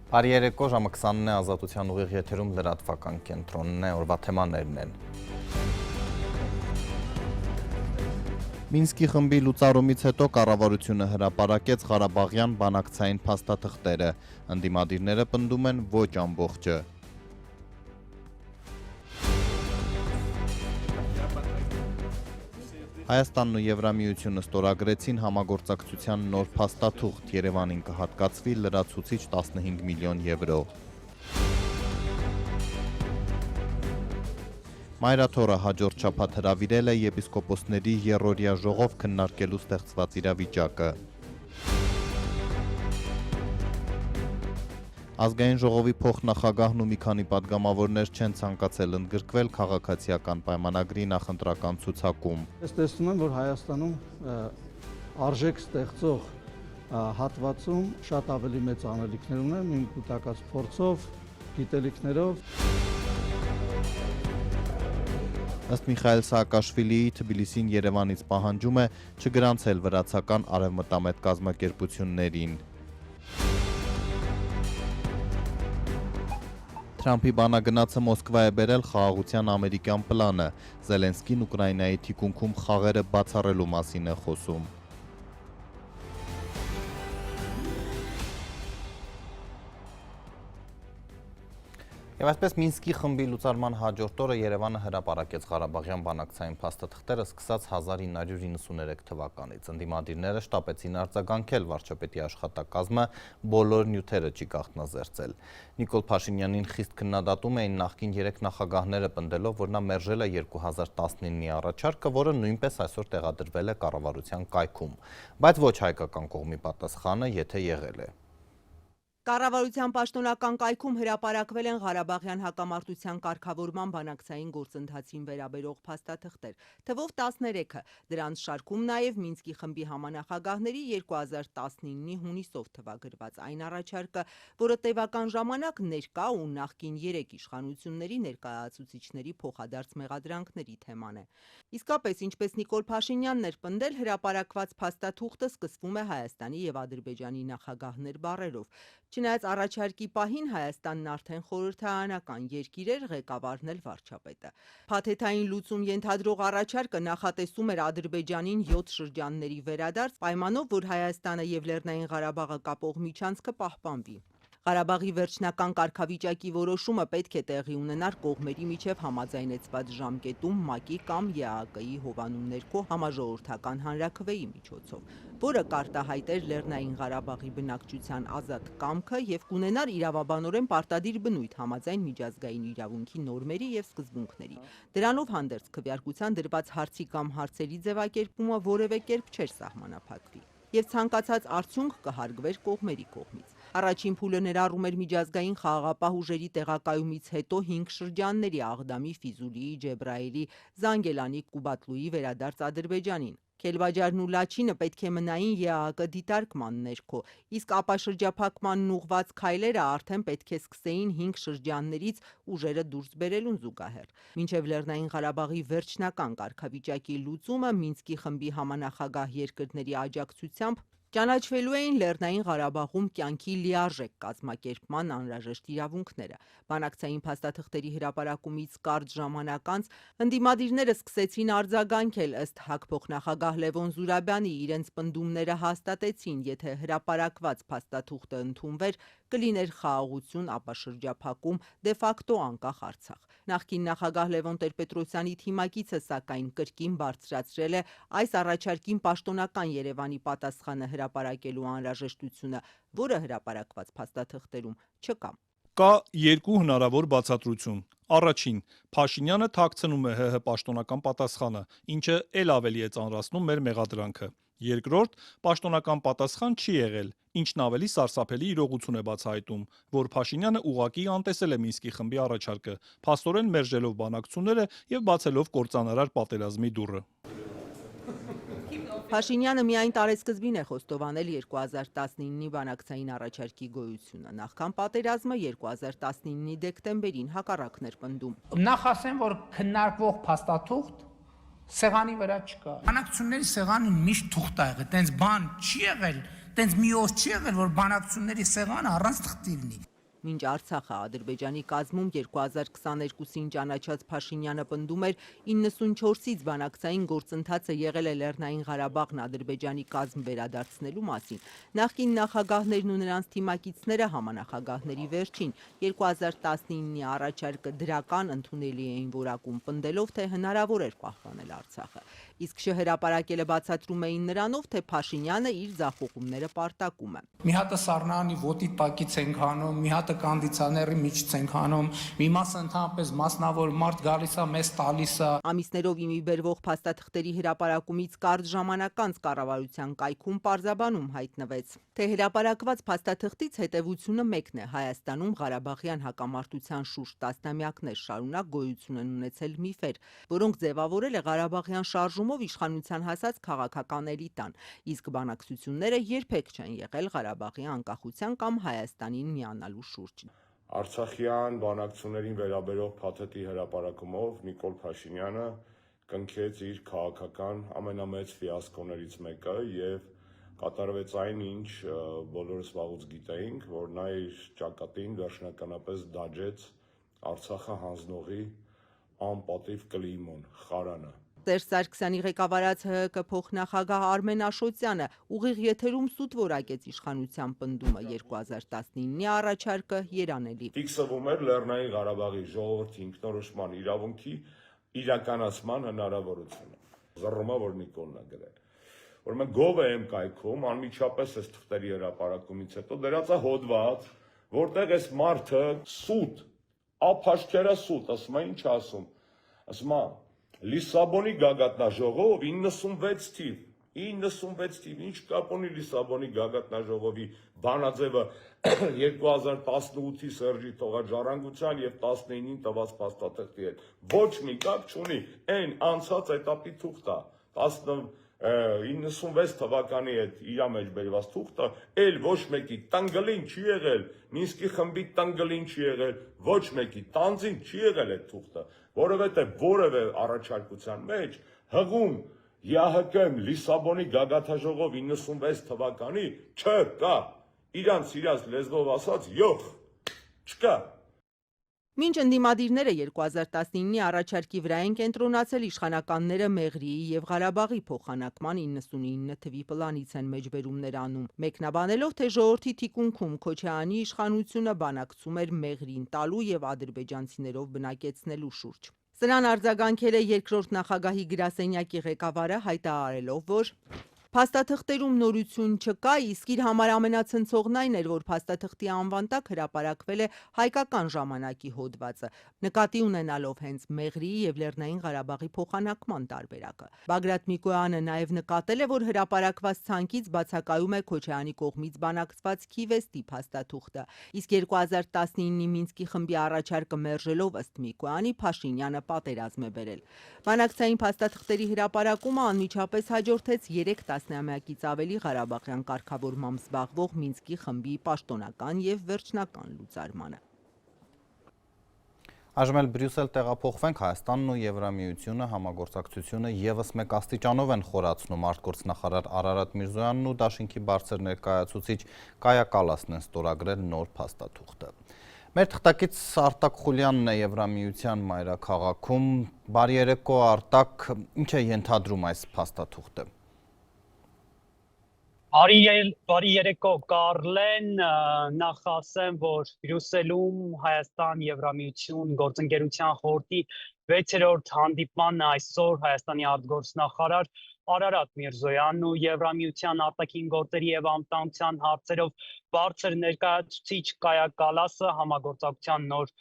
Բարի երեկո, ժամը 20-ն է, Ազատության ուղիղ եթերում լրատվական կենտրոնն է, օրվա թեմաներն են։ Մինսկի խմբի լուծարումից հետո կառավարությունը հրապարակեց Ղարաբաղյան բանակցային փաստաթղթերը, ընդդիմադիրները պնդում են ոչ ամբողջը։ Հայաստանն ու Եվրամիությունը ստորագրեցին համագործակցության նոր փաստաթուղթ, Երևանին կհատկացվի լրացուցիչ 15 միլիոն եվրո։ Մայրաթորը հաջորդ շաբաթ հրավիրել է եպիսկոպոսների եռօրյա ժողով քննարկելու ստեղծված իրավիճակը։ Ազգային ժողովի փոխնախագահն ու մի քանի պատգամավորներ չեն ցանկացել ընդգրկվել քաղաքացիական պայմանագրի նախընտրական ցուցակում։ Ես տեսնում եմ, որ Հայաստանում արժեք ստեղծող հատվածում շատ ավելի մեծ անելիքներ ունեն, իմ կուտակած փորձով, գիտելիքներով։ Ըստ Միխայել Սաակաշվիլիի, Թբիլիսին Երևանից պահանջում է չգրանցել վրացական արևմտամետ կազմակերպություններին։ Թրամփի բանագնացը Մոսկվա է բերել խաղաղության ամերիկյան պլանը, Զելենսկին Ուկրաինայի թիկունքում խաղերը բացառելու մասին է խոսում։ Եվ այսպես Մինսկի խմբի լուծարման հաջորդ օրը Երևանը հրապարակեց Ղարաբաղյան բանակցային փաստաթղթերը սկսած 1993 թվականից։ Ընդդիմադիրները շտապեցին արձագանքել, վարչապետի աշխատակազմը բոլոր նյութերը չի գաղտնազերծել։ Նիկոլ Փաշինյանին խիստ քննադատում էին նախկին 3 նախագահները, պնդելով, որ նա մերժել է 2019-ի առաջարկը, որը նույնպես այսօր տեղադրվել է կառավարության կայքում, բայց ոչ հայկական կողմի պատասխանը, եթե եղել է։ Կառավարության պաշտոնական կայքում հրապարակվել են Ղարաբաղյան հակամարտության կարգավորման բանակցային գործընթացին վերաբերող փաստաթղթեր, թվով 13-ը, դրանց շարքում նաև Մինսկի խմբի համանախագահների 2019-ի հունիսով թվագրված այն առաջարկը, որը տևական ժամանակ ներկա ու նախկին 3 իշխանությունների ներկայացուցիչների փոխադարձ մեղադրանքների թեման է։ Իսկապես, ինչպես Նիկոլ Փաշինյանն էր պնդել, հրապարակված փաստաթուղթը սկսվում է Հայաստանի և Ադրբեջանի նախագահներ բառերով։ Չնայած առաջարկի պահին Հայաստանն արդեն խորհրդարանական երկիր էր, ղեկավարն էլ վարչապետը։ Փաթեթային լուծում ենթադրող առաջարկը նախատեսում էր Ադրբեջանին 7 շրջանների վերադարձ, պայմանով, որ Հայաստանը և Լեռնային Ղարաբաղը կապող միջանցքը պահպանվի։ Ղարաբաղի վերջնական կարգավիճակի որոշումը պետք է տեղի ունենար կողմերի միջև համաձայնեցված ժամկետում ՄԱԿ-ի կամ ԵԱՀԿ-ի հովանու ներքո համաժողովրդական հանրաքվեի միջոցով, որը կարտահայտեր Լեռնային Ղարաբաղի բնակչության ազատ կամքը և կունենար իրավաբանորեն պարտադիր բնույթ համաձայն միջազգային իրավունքի նորմերի և սկզբունքների։ Դրանով հանդերձ քվեարկության դրված հարցի կամ հարցերի ձևակերպումը որևէ կերպ չէր սահմանափակվի և ցանկացած արդյունք կհարգվեր կողմերի կողմից։ Առաջին փուլը ներառում էր միջազգային խաղաղապահ ուժերի տեղակայումից հետո 5 շրջանների Աղդամի, Ֆիզուլիի, Ջեբրայելի, Զանգելանի, Կուբատլուի վերադարձ Ադրբեջանին։ Քելբաջարն ու Լաչինը պետք է մնային ԵԱՀԿ դիտարկման ներքո, իսկ ապաշրջափակմանն ուղղված քայլերը արդեն պետք է սկսեին 5 շրջաններից ուժերը դուրս բերելուն զուգահեռ։ Մինչև Լեռնային Ղարաբաղի վերջնական կարգավիճակի լուծումը Մինսկի խմբի համանախագահ երկրների աջակցությամբ ճանաչվելու էին Լեռնային Ղարաբաղում կյանքի լիարժեք կազմակերպման անհրաժեշտ իրավունքները։ Բանակցային փաստաթղթերի հրապարակումից կարճ ժամանակ անց ընդդիմադիրները սկսեցին արձագանքել, ըստ ՀԱԿ փոխնախագահ Լևոն Զուրաբյանի, իրենց պնդումները հաստատեցին, եթե հրապարակված փաստաթուղթը ընդունվեր, կլիներ խաղաղություն, ապաշրջափակում, դե ֆակտո անկախ Արցախ։ Նախկին նախագահ Լևոն Տեր-Պետրոսյանի թիմակիցը, սակայն, կրկին բարձրացրել է այս առաջարկին պաշտոնական Երևանի պատասխանը հրապարակելու անհրաժեշտությունը, որը հրապարակված փաստաթղթերում չկա։ Կա երկու հնարավոր բացատրություն։ Առաջին, Փաշինյանը թաքցնում է ՀՀ պաշտոնական պատասխանը, ինչը ել ավելի է ծանրացնում մեր մեղադրանքը։ Երկրորդ, պաշտոնական պատասխան չի եղել, ինչն ավելի սարսափելի իրողություն է բացահայտում, որ Փաշինյանը ուղղակի անտեսել է Մինսկի խմբի առաջարկը, փաստորեն մերժելով բանակցությունները եւ բացելով կործանարար պատերազմի դուռը։ Փաշինյանը միայն տարեսկզբին է խոստովանել 2019-ի բանակցային առաջարկի գոյությունը։ Նախքան պատերազմը 2019-ի դեկտեմբերին հակառակն էր պնդում։ Նախ ասեմ, որ քննարկվող փաստաթուղթ սեղանի վրա չկա։ Բանակցությունների սեղանին միշտ թուղթ ա եղել, տենց բան չի եղել, տենց մի օր չի եղել, որ բանակցությունների սեղանը առանց թղթի լինի։ Մինչ Արցախը Ադրբեջանի կազմում 2022-ին ճանաչած Փաշինյանը պնդում էր 94-ից բանակցային գործընթացը եղել է Լեռնային Ղարաբաղն Ադրբեջանի կազմ վերադարձնելու մասին, նախկին նախագահներն ու նրանց թիմակիցները համանախագահների վերջին 2019-ի առաջարկը դրական ընդունելի էին որակում, պնդելով, թե հնարավոր էր պահպանել Արցախը, իսկ շհրապարակելը բացատրում էին նրանով, թե Փաշինյանը իր ձախողումները պարտակում է։ Մի հատը Սառնարանի ոտի տակից ենք հանում, մի հատը կոնդիցիոների միջից ենք հանում, մի մասը ընդհանրապես մասնավոր մարդ գալիս է, մեզ տալիս է։ Ամիսներով իմի բերվող փաստաթղթերի հրապարակումից կարճ ժամանակ անց կառավարության կայքում պարզաբանում հայտնվեց, թե հրապարակված փաստաթղթից հետևությունը մեկն է. Հայաստանում Ղարաբաղյան հակամարտության շուրջ տասնամյակներ շարունակ գոյություն են ունեցել միֆեր, որոնք ձևավորել է Ղարաբաղյան շարժումով իշխանության հասած քաղաքական էլիտան, իսկ բանակցությունները երբեք չեն եղել Ղարաբաղի անկախության կամ Հայաստանին միանալու շուրջ։ Արցախյան բանակցություններին վերաբերող փաթեթի հրապարակումով Նիկոլ Փաշինյանը կնքեց իր քաղաքական ամենամեծ ֆիասկոներից մեկը եւ կատարվեց այն, ինչ բոլորս վաղուց գիտեինք, որ նա իր ճակատին վերջնականապես դաջեց Արցախը հանձնողի անպատիվ կլիմոն, խարանը։ Սերժ Սարգսյանի ղեկավարած ՀՀԿ փոխնախագահ Արմեն Աշոտյանը ուղիղ եթերում սուտ որակեց իշխանության պնդումը 2019-ի առաջարկը երանելի։ Ֆիքսվում էր Լեռնային Ղարաբաղի ժողովրդի ինքնորոշման իրավունքի իրականացման հնարավորությունը։ Զռումա, որ Նիկոլն է գրել։ Ուրեմն գովը եմ կայքում անմիջապես այս թղթերի հրապարակումից հետո դրած է հոդված, որտեղ այս մարդը սուտ, ափաշկերա սուտ, ասում է ինչ ասում։ Ասում է Լիսաբոնի գագաթնաժողով 96 թիվ, 96 թիվ, ինչ կապ ունի Լիսաբոնի գագաթնաժողովի բանաձևը 2018-ի Սերժի թողաջարանգության եւ 19-ին տված փաստաթղթի հետ։ Ոչ մի կապ չունի, այն անցած этаպի թուղթը, 96 թվականի հետ իրա մեջ բերված թուղթը, էլ ոչ մեկի տանգլին չի եղել, Մինսկի խմբի տանգլին չի եղել, ոչ մեկի տանձին չի եղել այդ թուղթը, որովհետեւ որևէ առաջարկության մեջ հղում ԵԱՀԿ Լիսաբոնի գագաթնաժողով 96 թվականի չկա, իրանց լեզվով ասած յոխ, չկա։ Մինչ ընդդիմադիրները 2019-ի առաջարկի վրա են կենտրոնացել, իշխանականները Մեղրիի եւ Ղարաբաղի փոխանակման 99 թվի պլանից են մեջբերումներ անում, մեկնաբանելով, թե ժողովրդի թիկունքում Քոչարյանի իշխանությունը բանակցում էր Մեղրին տալու եւ ադրբեջանցիներով բնակեցնելու շուրջ։ Սրան արձագանքել է երկրորդ նախագահի գրասենյակի ղեկավարը, հայտարարելով, որ փաստաթղթերում նորություն չկա, իսկ իր համար ամենացնցողն այն էր, որ փաստաթղթի անվան տակ հրապարակվել է հայկական ժամանակի հոդվածը, նկատի ունենալով հենց Մեղրիի եւ Լեռնային Ղարաբաղի փոխանակման տարբերակը։ Բագրատ Միկոյանը նաեւ նկատել է, որ հրապարակված ցանկից բացակայում է Քոչարյանի կողմից բանակցված Քիվեստի փաստաթուղթը, իսկ 2019-ի Մինսկի խմբի առաջարկը մերժելով ըստ Միկոյանի Փաշինյանը պատերազմ է բերել։ Բանակցային փաստաթղթերի հրապարակումը անմիջապես հաջորդեց 3 տասնամյակից ավելի Ղարաբաղյան կարգավորմամբ զբաղվող Մինսկի խմբի պաշտոնական եւ վերջնական լուծարմանը։ Այժմ էլ Բրյուսել տեղափոխվենք, Հայաստանն ու Եվրամիությունը համագործակցությունը եւս մեկ աստիճանով են խորացնում, արտգործնախարար Արարատ Միրզոյանն ու Դաշինքի բարձր ներկայացուցիչ Կայա Կալասն են ստորագրել նոր փաստաթուղթը։ Մեր թղթակից Արտակ Խուլյանն է Եվրամիության մայրաքաղաքում, բարի երեկո Արտակ, ինչ է ենթադրում այս փաստաթուղթը։ Բարի երեկո Կարլեն, նախ ասեմ, որ Բրյուսելում Հայաստան Եվրամիություն գործընկերության խորհրդի 6-րդ հանդիպմանն այսօր Հայաստանի արտգործնախարար Արարատ Միրզոյանն ու Եվրամիության արտաքին գործերի եւ անվտանգության հարցերով բարձր ներկայացուցիչ Կայա Կալասը համագործակցության նոր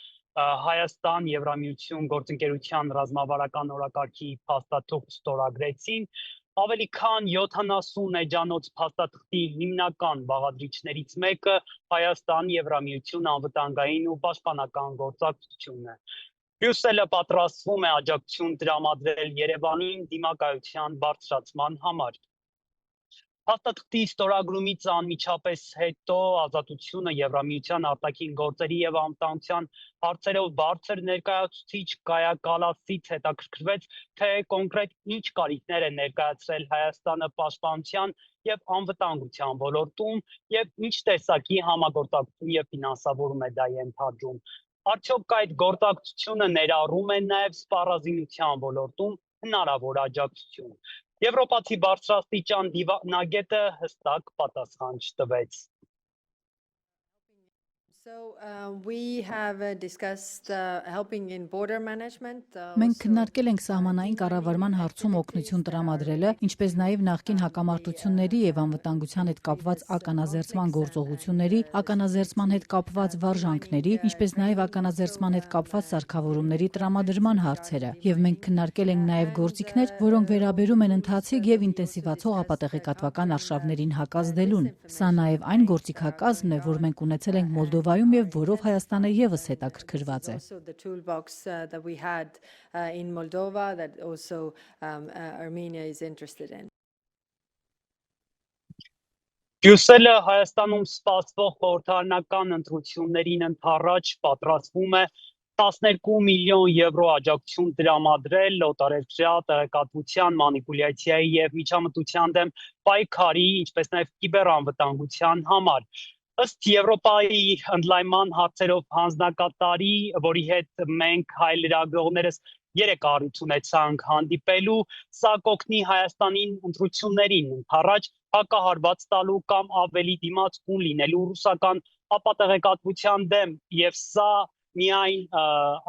Հայաստան Եվրամիություն գործընկերության ռազմավարական օրակարգի փաստաթուղթ ստորագրեցին։ Ավելի քան 70 էջանոց փաստաթղթի հիմնական բաղադրիչներից մեկը Հայաստան Եվրամիություն անվտանգային ու պաշտպանական գործակցությունն է։ Բրյուսելը պատրաստվում է աջակցություն տրամադրել Երևանին դիմակայության բարձրացման համար։ Փաստաթղթի ստորագրումից անմիջապես հետո Ազատությունը Եվրամիության արտաքին գործերի եւ անվտանգության հարցերով բարձր ներկայացուցիչ Կայա Կալասից հետաքրքրվեց, թե կոնկրետ ինչ կարիքներ է ներկայացրել Հայաստանը պաշտպանության եւ անվտանգության ոլորտում եւ ինչ տեսակի համագործակցություն եւ ֆինանսավորում է դա ենթադրում։ Արդյոք այդ գործակցությունը ներառում է նաեւ սպառազինության ոլորտում հնարավոր աջակցություն։ Եվրոպացի բարձրաստիճան դիվանագետը հստակ պատասխան չտվեց։ So we have discussed helping in border management. Մենք քննարկել ենք սահմանային կառավարման հարցում օգնություն տրամադրելը, ինչպես նաև նախկին հակամարտությունների եւ անվտանգության հետ կապված ականազերծման գործողությունների, ականազերծման հետ կապված վարժանքների, ինչպես նաև ականազերծման հետ կապված սարքավորումների տրամադրման հարցերը։ Եվ մենք քննարկել ենք նաև գործիքներ, որոնք վերաբերում են ընթացիկ եւ ինտենսիվացող ապատեղեկատվական արշավներին հակազդելուն։ Սա նաև այն գործիքակազմն է, որ մենք ունեցել ենք Մոլդովայում եւ որով Հայաստանը եւս հետաքրքրված է։ Also the toolbox that we had in Moldova that also Armenia is interested in. Բրյուսելը Հայաստանում սպասվող խորհրդարանական ընտրություններին ընդառաջ պատրաստվում է 12 միլիոն եվրո աջակցություն տրամադրել օտարերկրյա տեղեկատվության, մանիպուլյացիայի եւ միջամտության դեմ պայքարի, ինչպես նաեւ կիբերանվտանգության համար։ Ըստ Եվրոպայի ընդլայնման հարցերով հանձնակատարի, որի հետ մենք հայ լրագրողներս 3 առիթ ունեցանք հանդիպելու, սա կօգնի Հայաստանին ընտրություններին ընդառաջ հակահարված տալու կամ ավելի դիմացկուն լինելու ռուսական ապատեղեկատվության դեմ, եւ սա միայն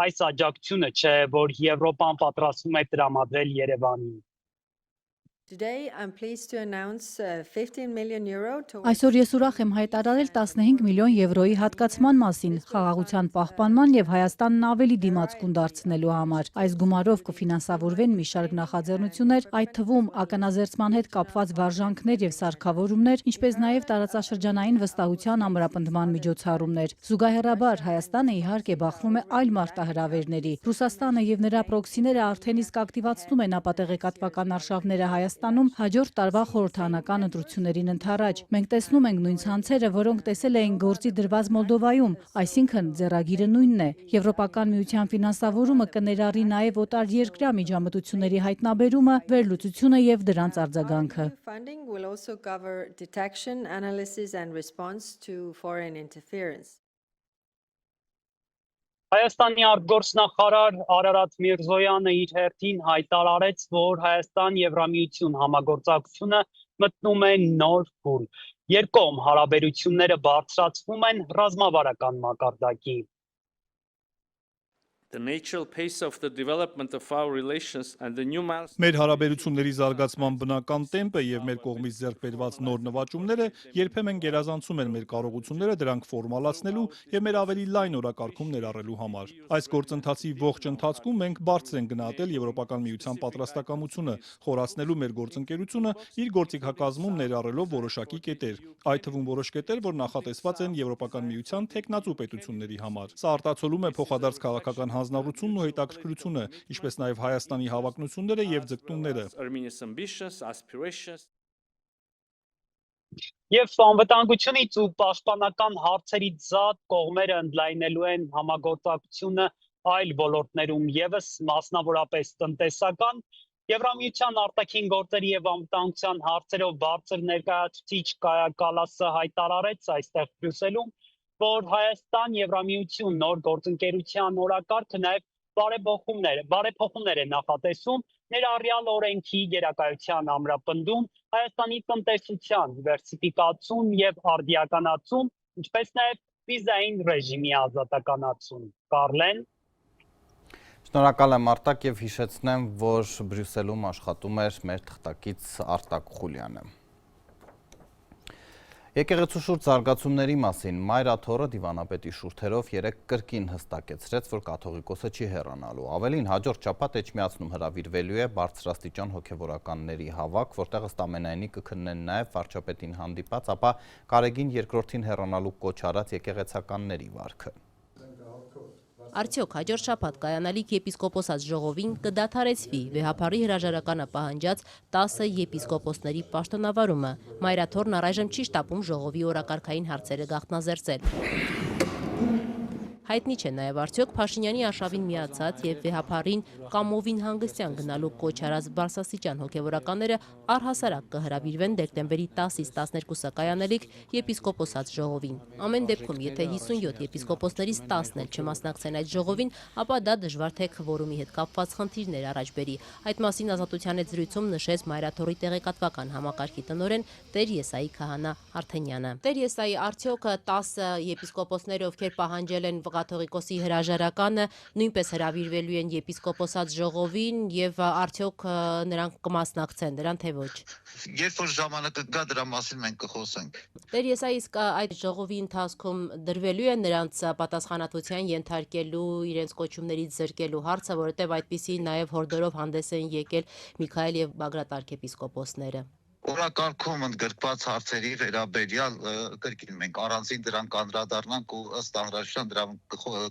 այս աջակցությունը չէ, որ Եվրոպան պատրաստվում է տրամադրել Երևանին։ Today I'm pleased to announce 15 million euro to Այսօր ես ուրախ եմ հայտարարել 15 միլիոն եվրոյի հատկացման մասին խաղաղության պահպանման եւ Հայաստանն ավելի դիմացկուն դարձնելու համար։ Այս գումարով կֆինանսավորվեն մի շարք նախաձեռնություններ, այդ թվում ականազերծման հետ կապված վարժանքներ եւ սարքավորումներ, ինչպես նաեւ տարածաշրջանային վստահության ամրապնդման միջոցառումներ։ Զուգահեռաբար Հայաստանը իհարկե բախվում է այլ մարտահրավերների։ Ռուսաստանը եւ նրա պրոքսիները արդեն իսկ ակտիվացնում են ապատեղեկատվական արշավները Հայաստանում հաջորդ տարվա խորհրդարանական ընտրություններին ընդառաջ։ Մենք տեսնում ենք նույն ցանցերը, որոնք տեսել էին գործի դրված Մոլդովայում, այսինքն ձեռագիրը նույնն է։ Եվրոպական միության ֆինանսավորումը կներառի նաև օտար երկրյա միջամտությունների հայտնաբերումը, վերլուծությունը եւ դրանց արձագանքը։ funding will also cover detection, analysis and response to foreign interference. Հայաստանի արտգործնախարար Արարատ Միրզոյանը իր հերթին հայտարարեց, որ Հայաստան-Եվրամիություն համագործակցությունը մտնում է նոր փուլ։ Երկկողմ հարաբերությունները բարձրացվում են ռազմավարական մակարդակի։ The natural pace of the development of our relations and the new milestones. Մեր հարաբերությունների զարգացման բնական տեմպը եւ մեր կողմից ձեռք բերված նոր նվաճումները երբեմն գերազանցում են մեր կարողությունները դրանք ֆորմալացնելու եւ մեր ավելի լայն օրակարգում ներառելու համար։ Այս գործընթացի ողջ ընթացքում մենք բարձր ենք գնահատել Եվրոպական միության պատրաստակամությունը խորացնելու մեր գործընկերությունը իր գործիքակազմում ներառելով որոշակի կետեր, այդ թվում որոշ կետեր, որ նախատեսված են Եվրոպական միության տեխնացու պետությունների համար։ Սա արտացոլում է փոխադարձ քաղաքական հանձնառությունն ու հետաքրքրությունը, ինչպես նաև Հայաստանի հավակնությունները եւ ձգտումները։ Armenia's ambitions, aspirations. Եվ անվտանգությունից ու պաշտպանական հարցերից զատ կողմերը ընդլայնելու են համագործակցությունը այլ ոլորտներում եւս, մասնավորապես տնտեսական, Եվրամիության արտաքին գործերի եւ անվտանգության հարցերով բարձր ներկայացուցիչ Կայա Կալասը հայտարարեց այստեղ Բրյուսելում, որ Հայաստան-Եվրամիություն նոր գործընկերության օրակարգը նաև բարեփոխումներ է նախատեսում, ներառյալ օրենքի գերակայության ամրապնդում, Հայաստանի տնտեսության դիվերսիֆիկացում եւ արդիականացում, ինչպես նաև վիզային ռեժիմի ազատականացում։ Կարլեն։ Շնորհակալ եմ Արտակ եւ հիշեցնեմ, որ Բրյուսելում աշխատում էր մեր թղթակից Արտակ Խուլյանը։ Եկեղեցու շուրջ զարգացումների մասին Մայր Աթոռը դիվանապետի շուրթերով 3 կրկին հստակեցրեց, որ կաթողիկոսը չի հեռանալու։ Ավելին հաջորդ շաբաթ Էջմիածնում հրավիրվելու է բարձրաստիճան հոգևորականների հավաք, որտեղ ըստ ամենայնի կքննեն նաև վարչապետին հանդիպած, ապա Կարեգին II-ին հեռանալու կոչ արած եկեղեցականների վարքը։ Արդյոք հաջորդ շաբաթ կայանալիք եպիսկոպոսած ժողովին կդադարեցվի վեհափառի հրաժարականը պահանջած 10 եպիսկոպոսների պաշտոնավարումը։ Մայրաթորն առայժմ չի շտապում ժողովի օրակարգային հարցերը գաղտնազերծել։ Հայտնի չէ նաև արդյոք Փաշինյանի արշավին միացած եւ վեհափառին կամովին հանգստյան գնալու կոչ արած բարձրաստիճան հոգևորականները առհասարակ կհրավիրվեն դեկտեմբերի 10-ից 12-ը կայանալիք եպիսկոպոսած ժողովին։ Ամեն դեպքում, եթե 57 եպիսկոպոսներից 10-ն էլ չմասնակցեն այդ ժողովին, ապա դա դժվար թե քվորումի հետ կապված խնդիրներ առաջ բերի։ Այդ մասին Ազատության հետ զրույցում նշեց Մայրաթորի տեղեկատվական համակարգի տնօրեն Տեր Եսայի Քահանա Արթենյանը։ Տեր Եսայի, արդյոք 10 եպիսկոպոսները, ովքեր պահանջել են կաթողիկոսի հրաժարականը, նույնպես հրավիրվելու են եպիսկոպոսած ժողովին եւ արդյոք նրանք կմասնակցեն դրան թե ոչ։ Երբ որ ժամանակը կա, դրա մասին մենք կխոսենք։ Տեր Եսայի, իսկ այդ ժողովի ընթացքում դրվելու է նրանց պատասխանատվության ենթարկելու, իրենց կոչումներից զրկելու հարցը, որովհետեւ այդպիսի նաեւ հորդորով հանդես են եկել Միքայել եւ Բագրատ արքեպիսկոպոսները։ Օրակարգում ընդգրկված հարցերի վերաբերյալ կրկին մենք առանձին դրան կանդրադառնանք ու ըստ անհրաժեշտության դրան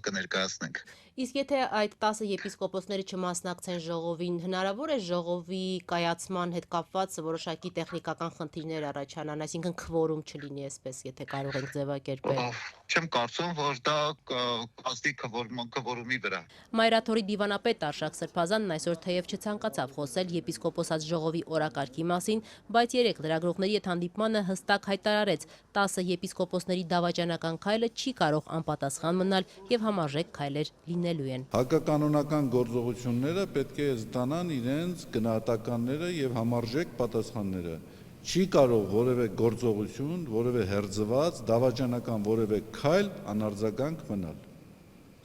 կներկայացնենք։ Իսկ եթե այդ 10 եպիսկոպոսները չմասնակցեն ժողովին, հնարավոր է ժողովի կայացման հետ կապված որոշակի տեխնիկական խնդիրներ առաջանան, այսինքն քվորում չլինի, այսպես, եթե կարող ենք ձևակերպել։ Չեմ կարծում, որ դա կազդի քվորումի վրա։ Մայրաթորի դիվանապետ Արշակ Սրբազանն այսօր թեև չցանկացավ խոսել եպիսկոպոսած ժողովի օրակարգի մասին, բայց երեք լրագրողների հետ հանդիպմանը հստակ հայտարարեց, 10 եպիսկոպոսների դավաճանական քայլը չի կարող անպատասխան մնալ եւ համարժեք քայլեր լինելու են։ Հակականոնական գործողությունները պետք է ստանան իրենց գնահատականները եւ համարժեք պատասխանները։ Չի կարող որևէ գործողություն, որևէ հերձված, դավաճանական որևէ քայլ անարձագանք մնալ։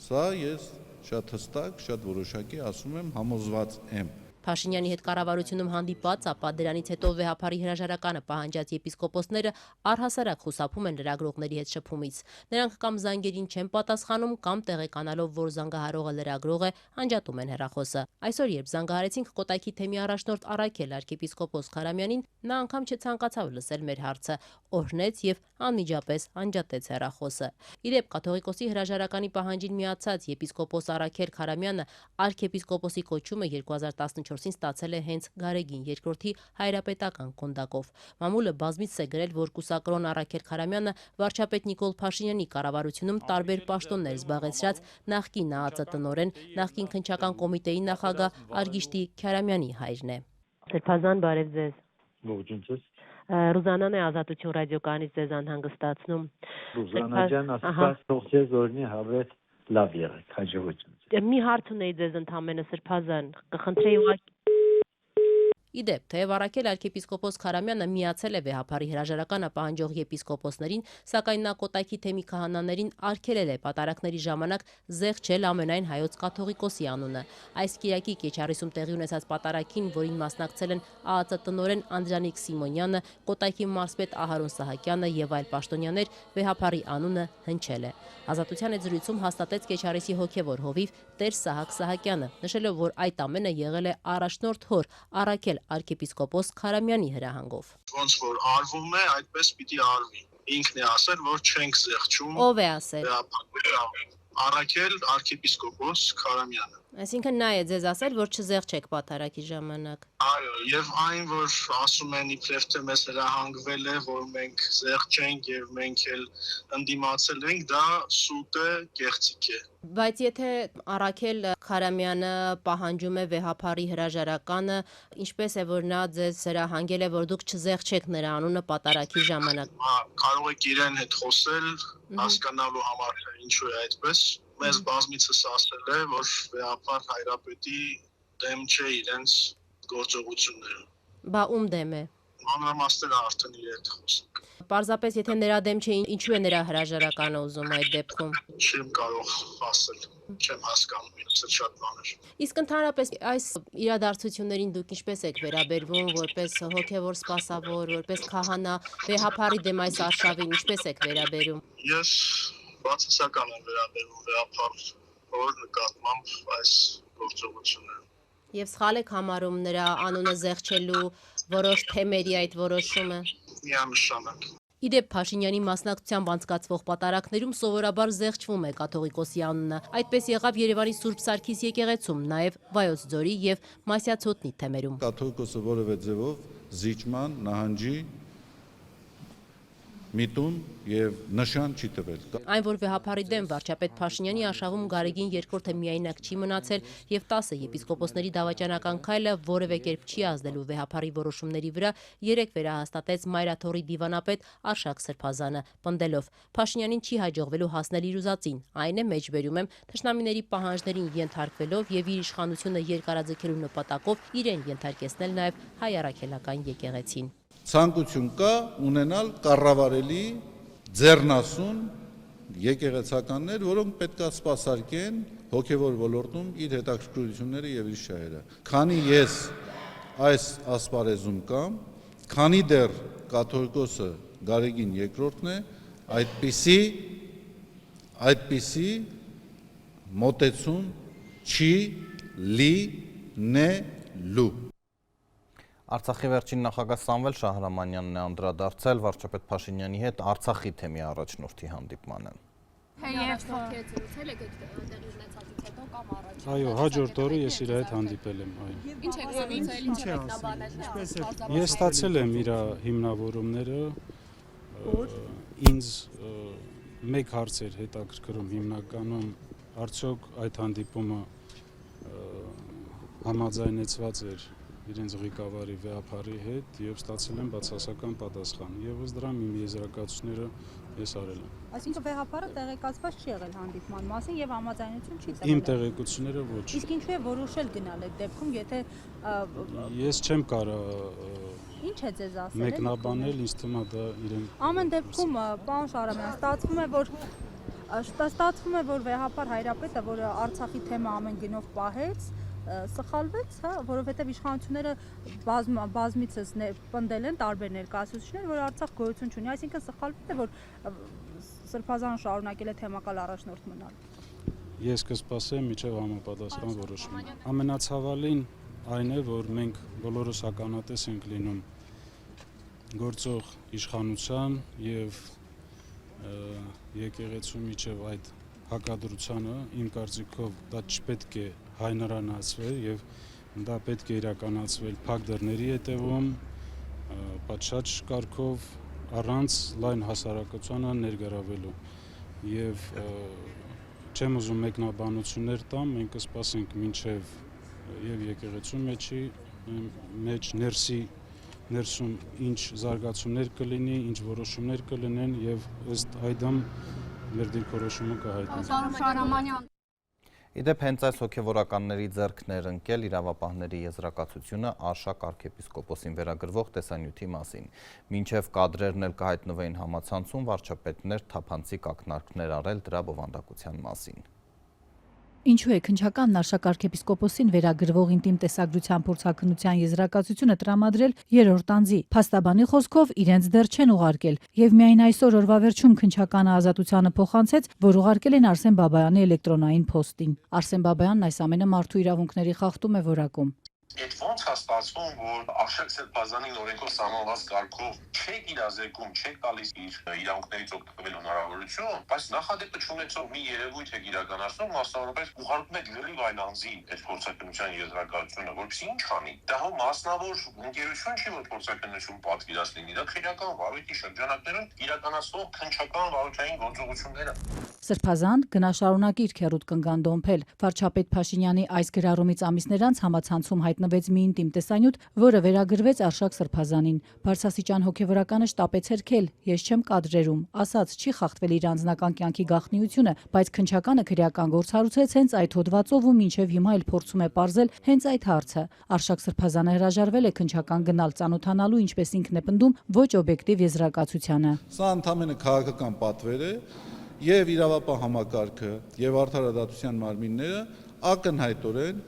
Սա ես շատ հստակ, շատ որոշակի ասում եմ, համոզված եմ։ Փաշինյանի հետ կառավարությունում հանդիպած, ապա դրանից հետո վեհափառի հրաժարականը պահանջած եպիսկոպոսները առհասարակ խուսափում են լրագրողների հետ շփումից։ Նրանք կամ զանգերին չեն պատասխանում, կամ տեղեկանալով, որ զանգահարողը լրագրող է, անջատում են հեռախոսը։ Այսօր, երբ զանգահարեցինք Կոտայքի թեմի առաջնորդ Արաքել arczepiskopos Քարամյանին, նա անգամ չցանկացավ լսել մեր հարցը, օրհնեց եւ անմիջապես անջատեց հեռախոսը։ Իդեպ կաթողիկոսի հրաժարականի պահանջին միացած եպիսկոպոս Արաքել Քարամյանը arczepiskoposi կոչումը 2014-ին ստացել է հենց Գարեգին II հայրապետական կոնդակով։ Մամուլը բազմիցս է գրել, որ կուսակրոն Արաքել Քարամյանը վարչապետ Նիկոլ Փաշինյանի կառավարությունում տարբեր պաշտոններ զբաղեցրած նախկին ԱԱԾ տնօրեն, նախկին քննչական կոմիտեի նախագահ Արգիշտի Քարամյանի հայրն է։ Սրբազան, բարև ձեզ։ Ողջույն ձեզ։ Ռուզանան է Ազատություն ռադիոկայանից ձեզ անհանգստացնում։ Ռուզանա ջան, աստված թող ձեզ օրհնի, հավես լավ եղեք, հաջողություն։ Մի հարց ունեի ձեզ ընդամենը, Սրբազան, կխնդրեի ուղղակի։ Իդեպ, թեև Արաքել arczepiskopos Քարամյանը միացել է վեհափառի հրաժարականը պահանջող եպիսկոպոսներին, սակայն նա Կոտայքի թեմի քահանաներին արգելել է պատարակների ժամանակ զեղչել ամենայն հայոց կաթողիկոսի անունը։ Այս կիրակի Կեչարիսում տեղի ունեցած պատարակին, որին մասնակցել են ԱԱԾ տնօրեն Անդրանիկ Սիմոնյանը, Կոտայքի մարզպետ Ահարոն Սահակյանը եւ այլ պաշտոնյաներ, վեհափառի անունը հնչել է։ Ազատության հետ զրույցում հաստատեց Կեչարիսի հոգևոր հովիվ Տեր Սահակ Սահակյանը, նշելով, որ այդ ամենը եղել է առաջնորդ հոր Արաքել arczepiskopos Քարամյանի հրահանգով։ Ոնց որ արվում է, այդպես պիտի արվի։ Ինքն է ասել, որ չենք զեղչում։ Ով է ասել։ Արաքել arczepiskopos Քարամյանը։ Այսինքն նա է ձեզ ասել, որ չզեղչեք պատարակի ժամանակ։ Այո, եւ այն, որ ասում են իբրև թե մեզ հրահանգվել է, որ մենք զեղչենք եւ մենք էլ ընդդիմացել ենք, դա սուտ է, գեղցիկ է։ Բայց եթե Արաքել Քարամյանը պահանջում է վեհափառի հրաժարականը, ինչպես է որ նա ձեզ հրահանգել է, որ դուք չզեղչեք նրա անունը պատարակի ժամանակ։ Կարող եք իրեն հետ խոսել, հասկանալու համար ինչու է այդպես։ Մեզ բազմիցս ասել է, որ վեհափառ հայրապետի դեմ չէ իրենց գործողությունները։ Բա ում դեմ է։ Մանրամասները արդեն իր հետ խոսենք։ Պարզապես եթե նրա դեմ չէ, ինչու է նրա հրաժարականը ուզում այդ դեպքում։ Չեմ կարող ասել, չեմ հասկանում, ինձ շատ բաներ։ Իսկ ընդհանրապես այս իրադարձություններին դուք ինչպես եք վերաբերվում, որպես հոգևոր սպասավոր, որպես քահանա, վեհափառի դեմ այս արշավին ինչպես եք վերաբերում։ Ես բացասական եմ վերաբերվում վեհափառ հոր նկատմամբ այս գործողությունները։ Եվ սխալ եք համարում նրա անունը զեղչելու որոշ թեմերի այդ որոշումը։ Միանշանակ։ Իդեպ Փաշինյանի մասնակցությամբ անցկացվող պատարակներում սովորաբար զեղչվում է կաթողիկոսի անունը։ Այդպես եղավ Երևանի Սուրբ Սարգիս եկեղեցում, նաև Վայոց ձորի եւ Մասյացոտնի թեմերում։ Կաթողիկոսը որևէ ձևով զիջման, նահանջի, միտում եւ նշան չի տվել։ Այն, որ վեհափարի դեմ վարչապետ Փաշինյանի արշավում Գարեգին երկրորդը միայնակ չի մնացել եւ 10 եպիսկոպոսների դավաճանական քայլը որևէ կերպ չի ազդելու վեհափարի որոշումների վրա, երեք վերահաստատեց Մայրաթորի դիվանապետ Արշակ Սրբազանը, պնդելով. Փաշինյանին չի հաջողվելու հասնել իր ուզածին, այն է մեջբերում եմ թշնամիների պահանջներին ենթարկվելով եւ իր իշխանությունը երկարաձգելու նպատակով իրեն ենթարկեցնել նաեւ հայ առաքելական եկեղեցին։ Ցանկություն կա ունենալ կառավարելի ձեռնասուն եկեղեցականներ, որոնք պետք է սպասարկեն հոգևոր ոլորտում իր հետաքրքրությունները եւ իր շահերը։ Քանի ես այս ասպարեզում կամ, քանի դեռ կաթողիկոսը Գարեգին երկրորդն է, այդպիսի մոտեցում չի լինելու։ Արցախի վերջին նախագահ Սամվել Շահրամանյանն է անդրադարձել վարչապետ Փաշինյանի հետ Արցախի թեմի առաջնորդի հանդիպմանը։ Այո, հաջորդ օրը ես իր հետ հանդիպել եմ։ Ես ստացել եմ իր հիմնավորումները, ինձ մեկ հարց էր հետաքրքրում հիմնականում, արդյոք այդ հանդիպումը համաձայնեցված էր իրենց ղեկավարի վեհափարի հետ եւ ստացել եմ բացասական պատասխան եւ ըստ դրա իմ եզրակացությունները ես արել եմ։ Այսինքն վեհափարը տեղեկացված չի եղել հանդիպման մասին եւ համաձայնություն չի տվել։ Իմ տեղեկությունները ոչ։ Իսկ ինչու է որոշել գնալ այդ դեպքում, եթե ես չեմ կարող ինչ է ձեզ ասել։ Մեկնաբանել, ինձ թվում է դա իրեն։ Ամեն դեպքում, պարոն Շահրամանյան, ստացվում է, որ վեհափար Հայրապետը, որը Արցախի թեմը ամեն գնով պահեց, սխալվեց, հա, որովհետև իշխանությունները բազմիցս պնդել են տարբեր ներկայացուցիչներ, որ Արցախ գոյություն չունի, այսինքն սխալվել է, որ Սրբազանը շարունակել է թեմակալ առաջնորդ մնալ։ Ես կսպասեմ մինչև համապատասխան որոշումը։ Ամենացավալին այն է, որ մենք բոլորս ականատես ենք լինում գործող իշխանության եւ եկեղեցու միջև այդ հակադրությանը, իմ կարծիքով դա չպետք է հայնարանացվել եւ դա պետք է իրականացվել փակ դռների հետևում, պատշաճ կարգով, առանց լայն հասարակությանը ներգրավելու եւ չեմ ուզում մեկնաբանություններ տամ, մենք կսպասենք մինչեւ եւ եկեղեցու մեջ ներսում ինչ զարգացումներ կլինի, ինչ որոշումներ կլինեն եւ ըստ այդմ մեր դիրքորոշումը կհայտնվի։ Իդեպ հենց այս հոգևորականների ձեռքն էր ընկել իրավապահների եզրակացությունը Արշակ arczepiskopոսին վերագրվող տեսանյութի մասին։ Մինչև կադրերն էլ կհայտնվեին համացանցում, վարչապետներ թափանցիկ ակնարկներ արել դրա բովանդակության մասին։ Ինչու է քննչականն Արշակ arczepiskopոսին վերագրվող ինտիմ տեսագրության փորձաքննության եզրակացությունը տրամադրել երրորդ անձի։ Փաստաբանի խոսքով իրենց դեռ չեն ուղարկել եւ միայն այսօր օրվա վերջում քննչականը ազատությանը փոխանցեց, որ ուղարկել են Արսեն Բաբայանի էլեկտրոնային փոստին։ Արսեն Բաբայանն այս ամենը մարդու իրավունքների խախտում է որակում։ Այդ ոնց է ստացվում, որ Արշակ Սրբազանին օրենքով սահմանված կարգով չեք իրազեկում, չեք տալիս իր իրավունքներից օգտվել հնարավորություն, բայց նախադեպը չունեցող մի երևույթ եք իրականացնում, մասնավորապես ուղարկում եք լրիվ այլ անձի այդ փորձաքննության եզրակացությունը, որպեսզի ինչ անի։ Դա հո մասնավոր ընկերություն չի, որ փորձաքննություն պատվիրած լինի, դա քրեական վարույթի շրջանակներում իրականացվող քննչական վարչային գործողությունները։ Սրբազան գնաշարունակի իր քերուտ կնգան դոմփել։ Վարչապետ Փաշինյանի այս գրառումից ամիսներ անց համացանցում հայտնվեց մի ինտիմ տեսանյութ, որը վերագրվեց Արշակ Սրբազանին։ Բարձրաստիճան հոգևորականը շտապեց հերքել. «Ես չեմ կադրերում», ասաց, չի խախտվել իր անձնական կյանքի գաղտնիությունը, բայց քննչականը քրեական գործ հարուցեց հենց այդ հոդվածով ու մինչև հիմա էլ փորձում է պարզել հենց այդ հարցը։ Արշակ Սրբազանը հրաժարվել է քննչական գնալ ծանոթանալու, ինչպես ինքն է պնդում, ոչ օբյեկտիվ եզրակացությանը։ Սա ընդհանրապես քաղաքական պատվեր է եւ իրավապահ համակարգը եւ արդարադատության մարմինները ակնհայտորեն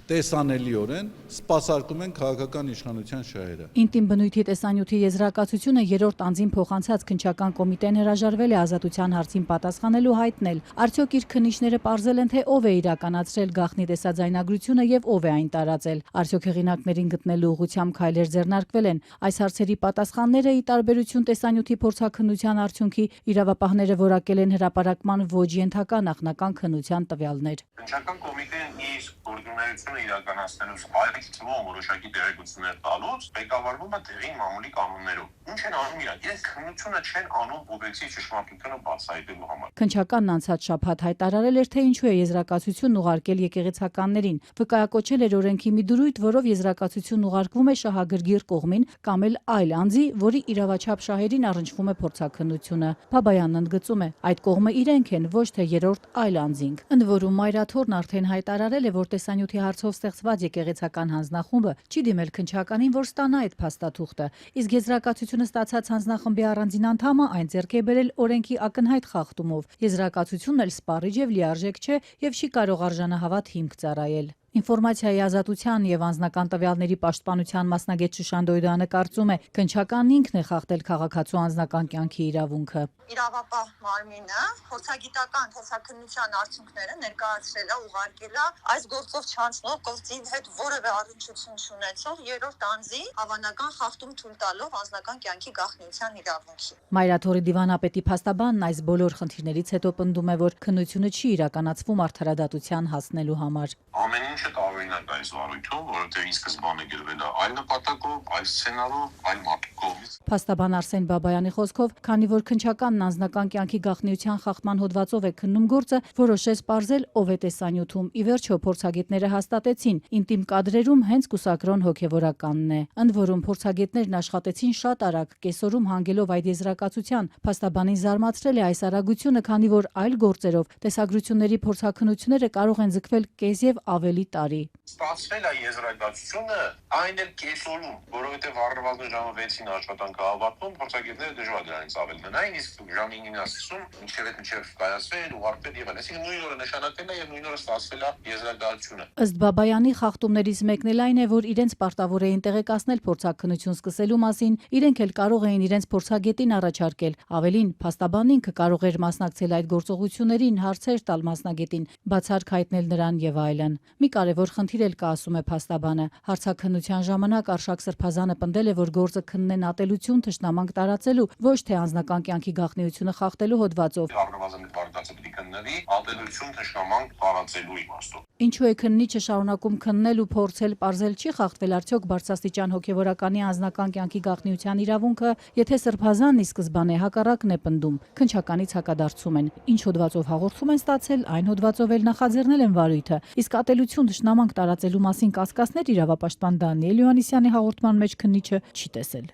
տեսանելիորեն սպասարկում են քաղաքական իշխանության շահերը։ Ինտիմ բնույթի տեսանյութի եզրակացությունը երրորդ անձին փոխանցած քննչական կոմիտեն հրաժարվել է ազատության հարցին պատասխանելու հայտնել։ Արդյոք իր քննիչները պարզել են, թե ով է իրականացրել գաղտնի տեսաձայնագրությունը եւ ով է այն տարածել։ Արդյոք հեղինակներին գտնելու ուղղությամբ քայլեր ձեռնարկվել են։ Այս հարցերի պատասխանները ի տարբերություն տեսանյութի փորձաքննության արդյունքի իրավապահները որակել են հրապարակման ոչ ենթակա նախնական քննության տվյալներ։ Քննչական կոմիտեն իր գործունեությունը իրականացնելուց այլ թվում որոշակի տեղեկություններ տալուց ղեկավարվում է տեղին մամուլի կանոններով։ Ինչ են անում իրանք։ Իրենք քննությունը չեն անում օբյեկտիվ ճշմարտությունը բացահայտելու համար։ Քննչականն անցած շաբաթ հայտարարել էր, թե ինչու է եզրակացությունն ուղարկել եկեղեցականներին։ Վկայակոչել էր օրենքի մի դրույթ, որով եզրակացությունն ուղարկվում է շահագրգիռ կողմին կամ այլ անձի, որի իրավաչափ շահերին առնչվում է փորձաքննությունը։ Բաբայանն ընդգծում է, այդ կողմը իրենք են, ոչ թե երրորդ այլ անձինք։ Ընդ որում Մայրաթորն արդեն հայտարարել է, որ տեսանյութի հարցով ստեղծված եկեղեցական հանձնախումբը չի դիմել քննչականին, որ ստանա այդ փաստաթուղթը։ Իսկ եզրակացությունը ստացած հանձնախմբի առանձին անդամը այն ձեռք է բերել օրենքի ակնհայտ խախտումով։ Եզրակացությունն էլ սպառիչ եւ լիարժեք չէ եւ չի կարող արժանահավատ հիմք ծառայել։ Ինֆորմացիայի ազատության եւ անձնական տվյալների պաշտպանության մասնագետ Շուշան Դոյդանը կարծում է, քննչականն ինքն է խախտել քաղաքացու անձնական կյանքի իրավունքը։ Իրավապահ մարմինը փորձագիտական տեսաքննության արդյունքները ներկայացրել է, ուղարկել է այս գործով չանցնող գործի հետ որևէ առնչություն չունեցող երրորդ անձի հավանական խախտում թույլ տալով անձնական կյանքի գաղտնիության իրավունքի։ Մայրաթորի դիվանապետի փաստաբանն այս բոլոր խնդիրներից հետո պնդում է, որ քննությունը չի իրականացվում արդարադատության հասնելու համար։ Ամեն ինչը տարօրինակ է այս վարույթում, որովհետև ի սկզբանե գրվել է այլ նպատակով, այլ սցենարով, այլ մարդու կողմից։ Փաստաբան Արսեն Բաբայանի խոսքով, քանի որ քննչականն անձնական կյանքի գաղտնիության խախտման հոդվածով է քննում գործը, որոշեց պարզել ով է տեսանյութում։ Ի վերջո փորձագետները հաստատեցին, ինտիմ կադրերում հենց կուսակրոն հոգևորականն է։ Ընդ որում փորձագետներն աշխատեցին շատ արագ, կեսօրում հանգելով այդ եզրակացության։ Փաստաբանին զարմացրել է այս արագությունը, քանի որ այլ գործերով տեսագրությունների փորձաքննությունները կարող են ձգվել կես եւ ավելի տարի։ Ստացվել է եզրակացությունը այն էլ կեսօրում, որովհետև առնվազն ժամը 6-ին աշխատանքը ավարտվում, փորձագետները դժվար դրանից ավել մնային, իսկ ժամը 9-ին ասում, մինչև կայացվել, ուղարկվել եւ այլն, այսինքն նույն օրը նշանակվել է եւ նույն օրը ստացվել է եզրակացությունը։ Ըստ Բաբայանի խախտումներից մեկն էլ այն է, որ իրենց պարտավոր էին տեղեկացնել փորձաքննություն սկսելու մասին, իրենք էլ կարող էին իրենց փորձագետին առաջարկել։ Ավելին, փաստաբանն ինքը կարող էր մասնակցել այդ գործողություններին, հարցեր տալ մասնագետին, բացառք հայտնել նրան եւ այլն։ Մի կարևոր խնդիր էլ կա, ասում է փաստաբանը։ Հարցաքննության ժամանակ Արշակ Սրբազանը պնդել է, որ գործը քննեն ատելություն թշնամանք տարածելու, ոչ թե անձնական կյանքի գաղտնիությունը խախտելու հոդվածով։ Առնվազն վարկածը պիտի քննվի ատելություն թշնամանք տարածելու իմաստով։ Ինչու է քննիչը շարունակում քննել ու փորձել պարզել չի խախտվել արդյոք բարձրաստիճան հոգևորականի անձնական կյանքի գաղտնիության իրավունքը, եթե Սրբազանն ի սկզբանե հակառակն է պնդում։ Քննչականից հակադարձում են։ Ինչ հոդվածով հաղորդում են ստացել, այն հոդվածով էլ նախաձեռնել են վարույթը։ Իսկ ատելություն թշնամանք տարածելու մասին կասկածներ իրավապաշտպան Դանիել Յոհաննիսյանի հաղորդման մեջ քննիչը չի տեսել։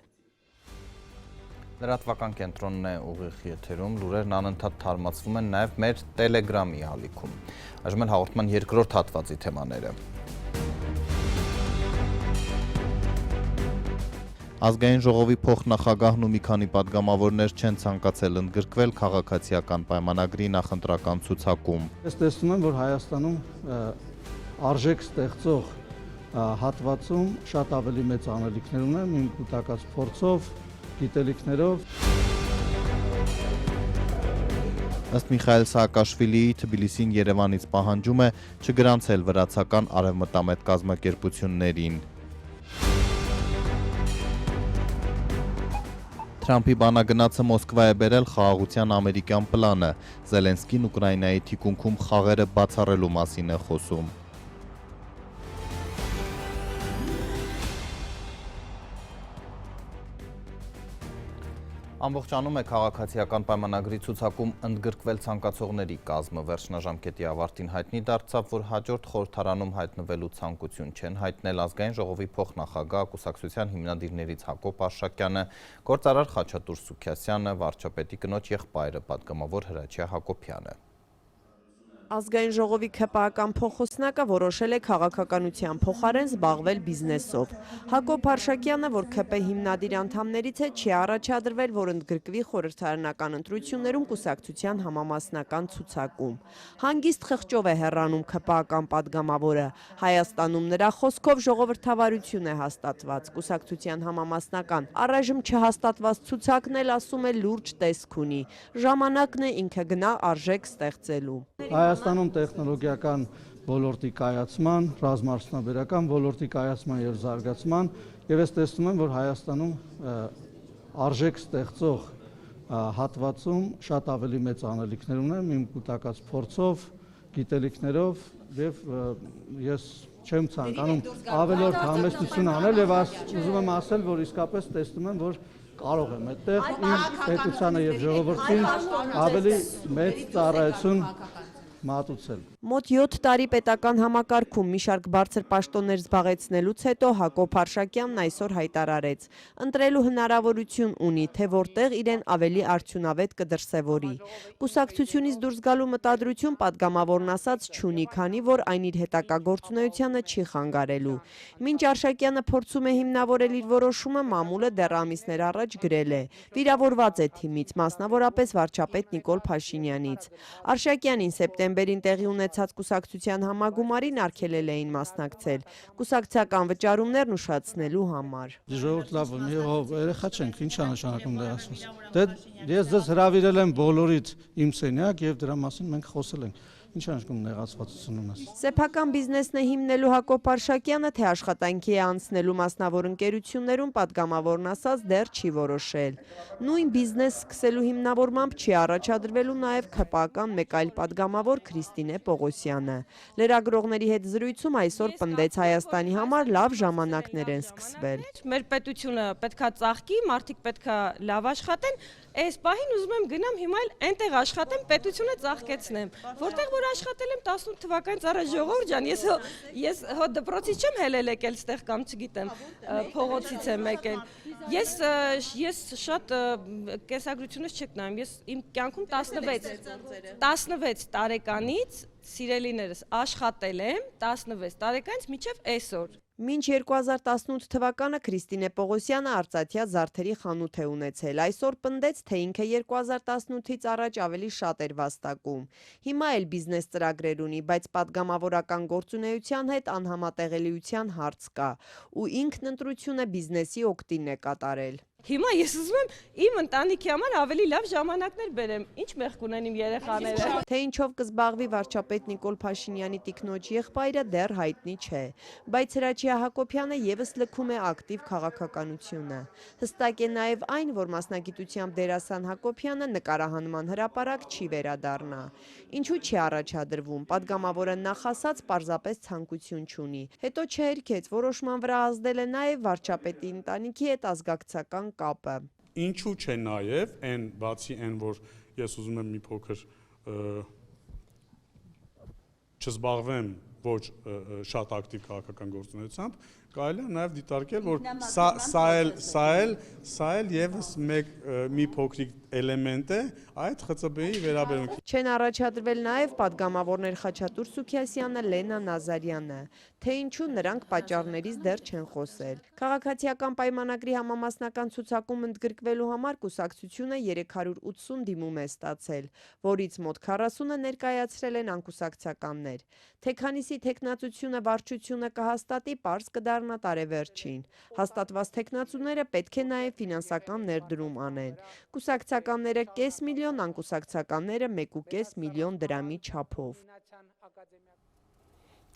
Լրատվական կենտրոնն է ուղիղ եթերում, լուրերն անընդհատ թարմացվում են նաև մեր Telegram-ի ալիքում։ Այժմ էլ հաղորդման երկրորդ հատվածի թեմաները։ Ազգային ժողովի փոխնախագահն ու մի քանի պատգամավորներ չեն ցանկացել ընդգրկվել քաղաքացիական պայմանագրի նախընտրական ցուցակում։ Ես տեսնում եմ, որ Հայաստանում արժեք ստեղծող հատվածում շատ ավելի մեծ անելիքներ ունեն, իմ կուտակած փորձով, գիտելիքներով։ Ըստ Միխայել Սաակաշվիլիի Թբիլիսին Երևանից պահանջում է չգրանցել վրացական արևմտամետ կազմակերպություններին։ Թրամփի բանագնացը Մոսկվա է բերել խաղաղության ամերիկյան պլանը։ Զելենսկին Ուկրաինայի թիկունքում խաղերը բացառելու մասին է խոսում։ Ամբողջանում է քաղաքացիական պայմանագրի ցուցակում ընդգրկվել ցանկացողների կազմը։ Վերջնաժամկետի ավարտին հայտնի դարձավ, որ հաջորդ խորհրդարանում հայտնվելու ցանկություն չեն հայտնել Ազգային ժողովի փոխնախագահ, կուսակցության հիմնադիրներից Հակոբ Արշակյանը, գործարար Խաչատուր Սուքիասյանը, վարչապետի կնոջ եղբայրը, պատգամավոր Հրաչյա Հակոբյանը։ Ազգային ժողովի ՔՊԱ-ական փոխոսնակը որոշել է քաղաքականության փոխարեն զբաղվել բիզնեսով։ Հակոբ Արշակյանը, որ ՔՊ հիմնադիր անդամներից է, չի առաջադրվել, որ ընդգրկվի խորհրդարանական ընտրություններում կուսակցության համամասնական ցուցակում։ Հանգիստ խղճով է հեռանում ՔՊԱ-ական падգամավորը։ Հայաստանում նրա խոսքով ժողովրդավարություն է հաստատված։ Կուսակցության համամասնական առայժմ չհաստատված ցուցակն էլ, ասում է, լուրջ տեսք ունի։ Ժամանակն է ինքը գնա արժեք ստեղծելու։ Հայաստանում տեխնոլոգիական ոլորտի կայացման, ռազմարդյունաբերական ոլորտի կայացման եւ զարգացման եւ ես տեսնում եմ, որ Հայաստանում արժեք ստեղծող հատվածում շատ ավելի մեծ անելիքներ ունեն, իմ կուտակած փորձով, գիտելիքներով եւ ես չեմ ցանկանում ավելորդ համեստություն անել եւ ուզում եմ ասել, որ իսկապես տեսնում եմ, որ կարող եմ այդտեղ իմ պետությանը եւ ժողովրդին ավելի մեծ ծառայություն մատուցել։ Մոտ 7 տարի պետական համակարգում մի շարք բարձր պաշտոններ զբաղեցնելուց հետո Հակոբ Արշակյանն այսօր հայտարարեց. ընտրելու հնարավորություն ունի, թե որտեղ իրեն ավելի արդյունավետ կդրսևորի։ Կուսակցությունից դուրս գալու մտադրություն падգամավորն ասաց չունի, քանի որ այն իր հետագա գործունեությանը չի խանգարելու։ Մինչ Արշակյանը փորձում է հիմնավորել իր որոշումը, մամուլը դեռ ամիսներ առաջ գրել է. վիրավորված է թիմից, մասնավորապես վարչապետ Նիկոլ Փաշինյանից։ Արշակյանին սեպտեմբերին տեղի ունեցած կուսակցության համագումարին արգելել էին մասնակցել, կուսակցական վճարումներն ուշացնելու համար։ Ժողովուրդ լավ, երեխա չենք, ինչ է նշանակում դա ասած։ Դե ես ձեզ հրավիրել եմ բոլորիդ իմ սենյակ եւ դրա մասին մենք խոսել ենք։ Ինչ անշկում նեղացվածություն ունես։ Սեփական բիզնեսն է հիմնելու Հակոբ Արշակյանը, թե աշխատանքի է անցնելու մասնավոր ընկերություններում, падգամավորն ասած դեռ չի որոշել։ Նույն բիզնես սկսելու հիմնավորմամբ չի առաջադրվելու նաև ՔՊԱ-ական մեկ այլ падգամավոր Քրիստինե Պողոսյանը։ Լրագրողների հետ զրույցում այսօր պնդեց Հայաստանի համար լավ ժամանակներ են սկսվել։ Մեր պետությունը պետքա ծաղկի, մարդիկ պետքա լավ աշխատեն, այս պահին ուզում եմ գնամ հիմա էլ այնտեղ աշխատեմ, պետությունը ծաղկեցնեմ, որտեղ որ աշխատել եմ 18 թվականից առաջ ժողովուրդ ջան, ես հո դպրոցից չեմ հելել եկել ստեղ կամ չգիտեմ, փողոցից եմ եկել։ Ես շատ կեսագրությունից չեք նայում, ես իմ կյանքում 16 տարեկանից սիրելիներս աշխատել եմ 16 տարեկանից մինչև այսօր։ Մինչ 2018 թվականը Քրիստինե Պողոսյանը արծաթյա զարդերի խանութ է ունեցել, այսօր պնդեց, թե ինքը 2018-ից առաջ ավելի շատ էր վաստակում։ Հիմա էլ բիզնես ծրագրեր ունի, բայց падգամավորական գործունեության հետ անհամատեղելիության հարց կա, ու ինքն ընտրությունը բիզնեսի օգտին է կատարել։ Հիմա ես ուզում եմ իմ ընտանիքի համար ավելի լավ ժամանակներ բերեմ, ինչ մեղք ունեն իմ երեխաները։ Թե ինչով կզբաղվի վարչապետ Նիկոլ Փաշինյանի տիկնոջ եղբայրը դեռ հայտնի չէ, բայց Հրաչյա Հակոբյանը եւս լքում է ակտիվ քաղաքականությունը։ Հստակ է նաեւ այն, որ մասնագիտությամբ դերասան Հակոբյանը նկարահանման հրապարակ չի վերադառնա։ Ինչու չի առաջադրվում, падգամավորը նախասած պարզապես ցանկություն չունի։ Հետո չհերքեց, որոշման վրա ազդել է նաեւ վարչապետի ընտանիքի հետ ազգակցական կապը։ Ինչու՞ չէ նաև այն բացի այն, որ ես ուզում եմ մի փոքր չզբաղվեմ ոչ շատ ակտիվ քաղաքական գործունեությամբ, կարելի է նաև դիտարկել, որ սա էլ եւս մի փոքրիկ էլեմենտ է այդ ԽՑԲ-ի վերաբերյալ։ Չեն առաջադրվել նաև падգամավորներ Խաչատուր Սուքիասյանը, Լենա Նազարյանը, թե ինչու նրանք պատճառներից դեռ չեն խոսել։ Քաղաքացիական պայմանագրի համամասնական ցուցակում ընդգրկվելու համար կուսակցությունը 380 դիմում է ստացել, որից մոտ 40-ը ներկայացրել են անկուսակցականներ։ Թե քանիսի թեկնածությունը վարչությունը կհաստատի, պարզ կդառնա տարեվերջին։ Հաստատված թեկնածուները պետք է նաև ֆինանսական ներդրում անեն։ Կուսակցականները կես միլիոն, անկուսակցականները 1.5 միլիոն դրամի չափով։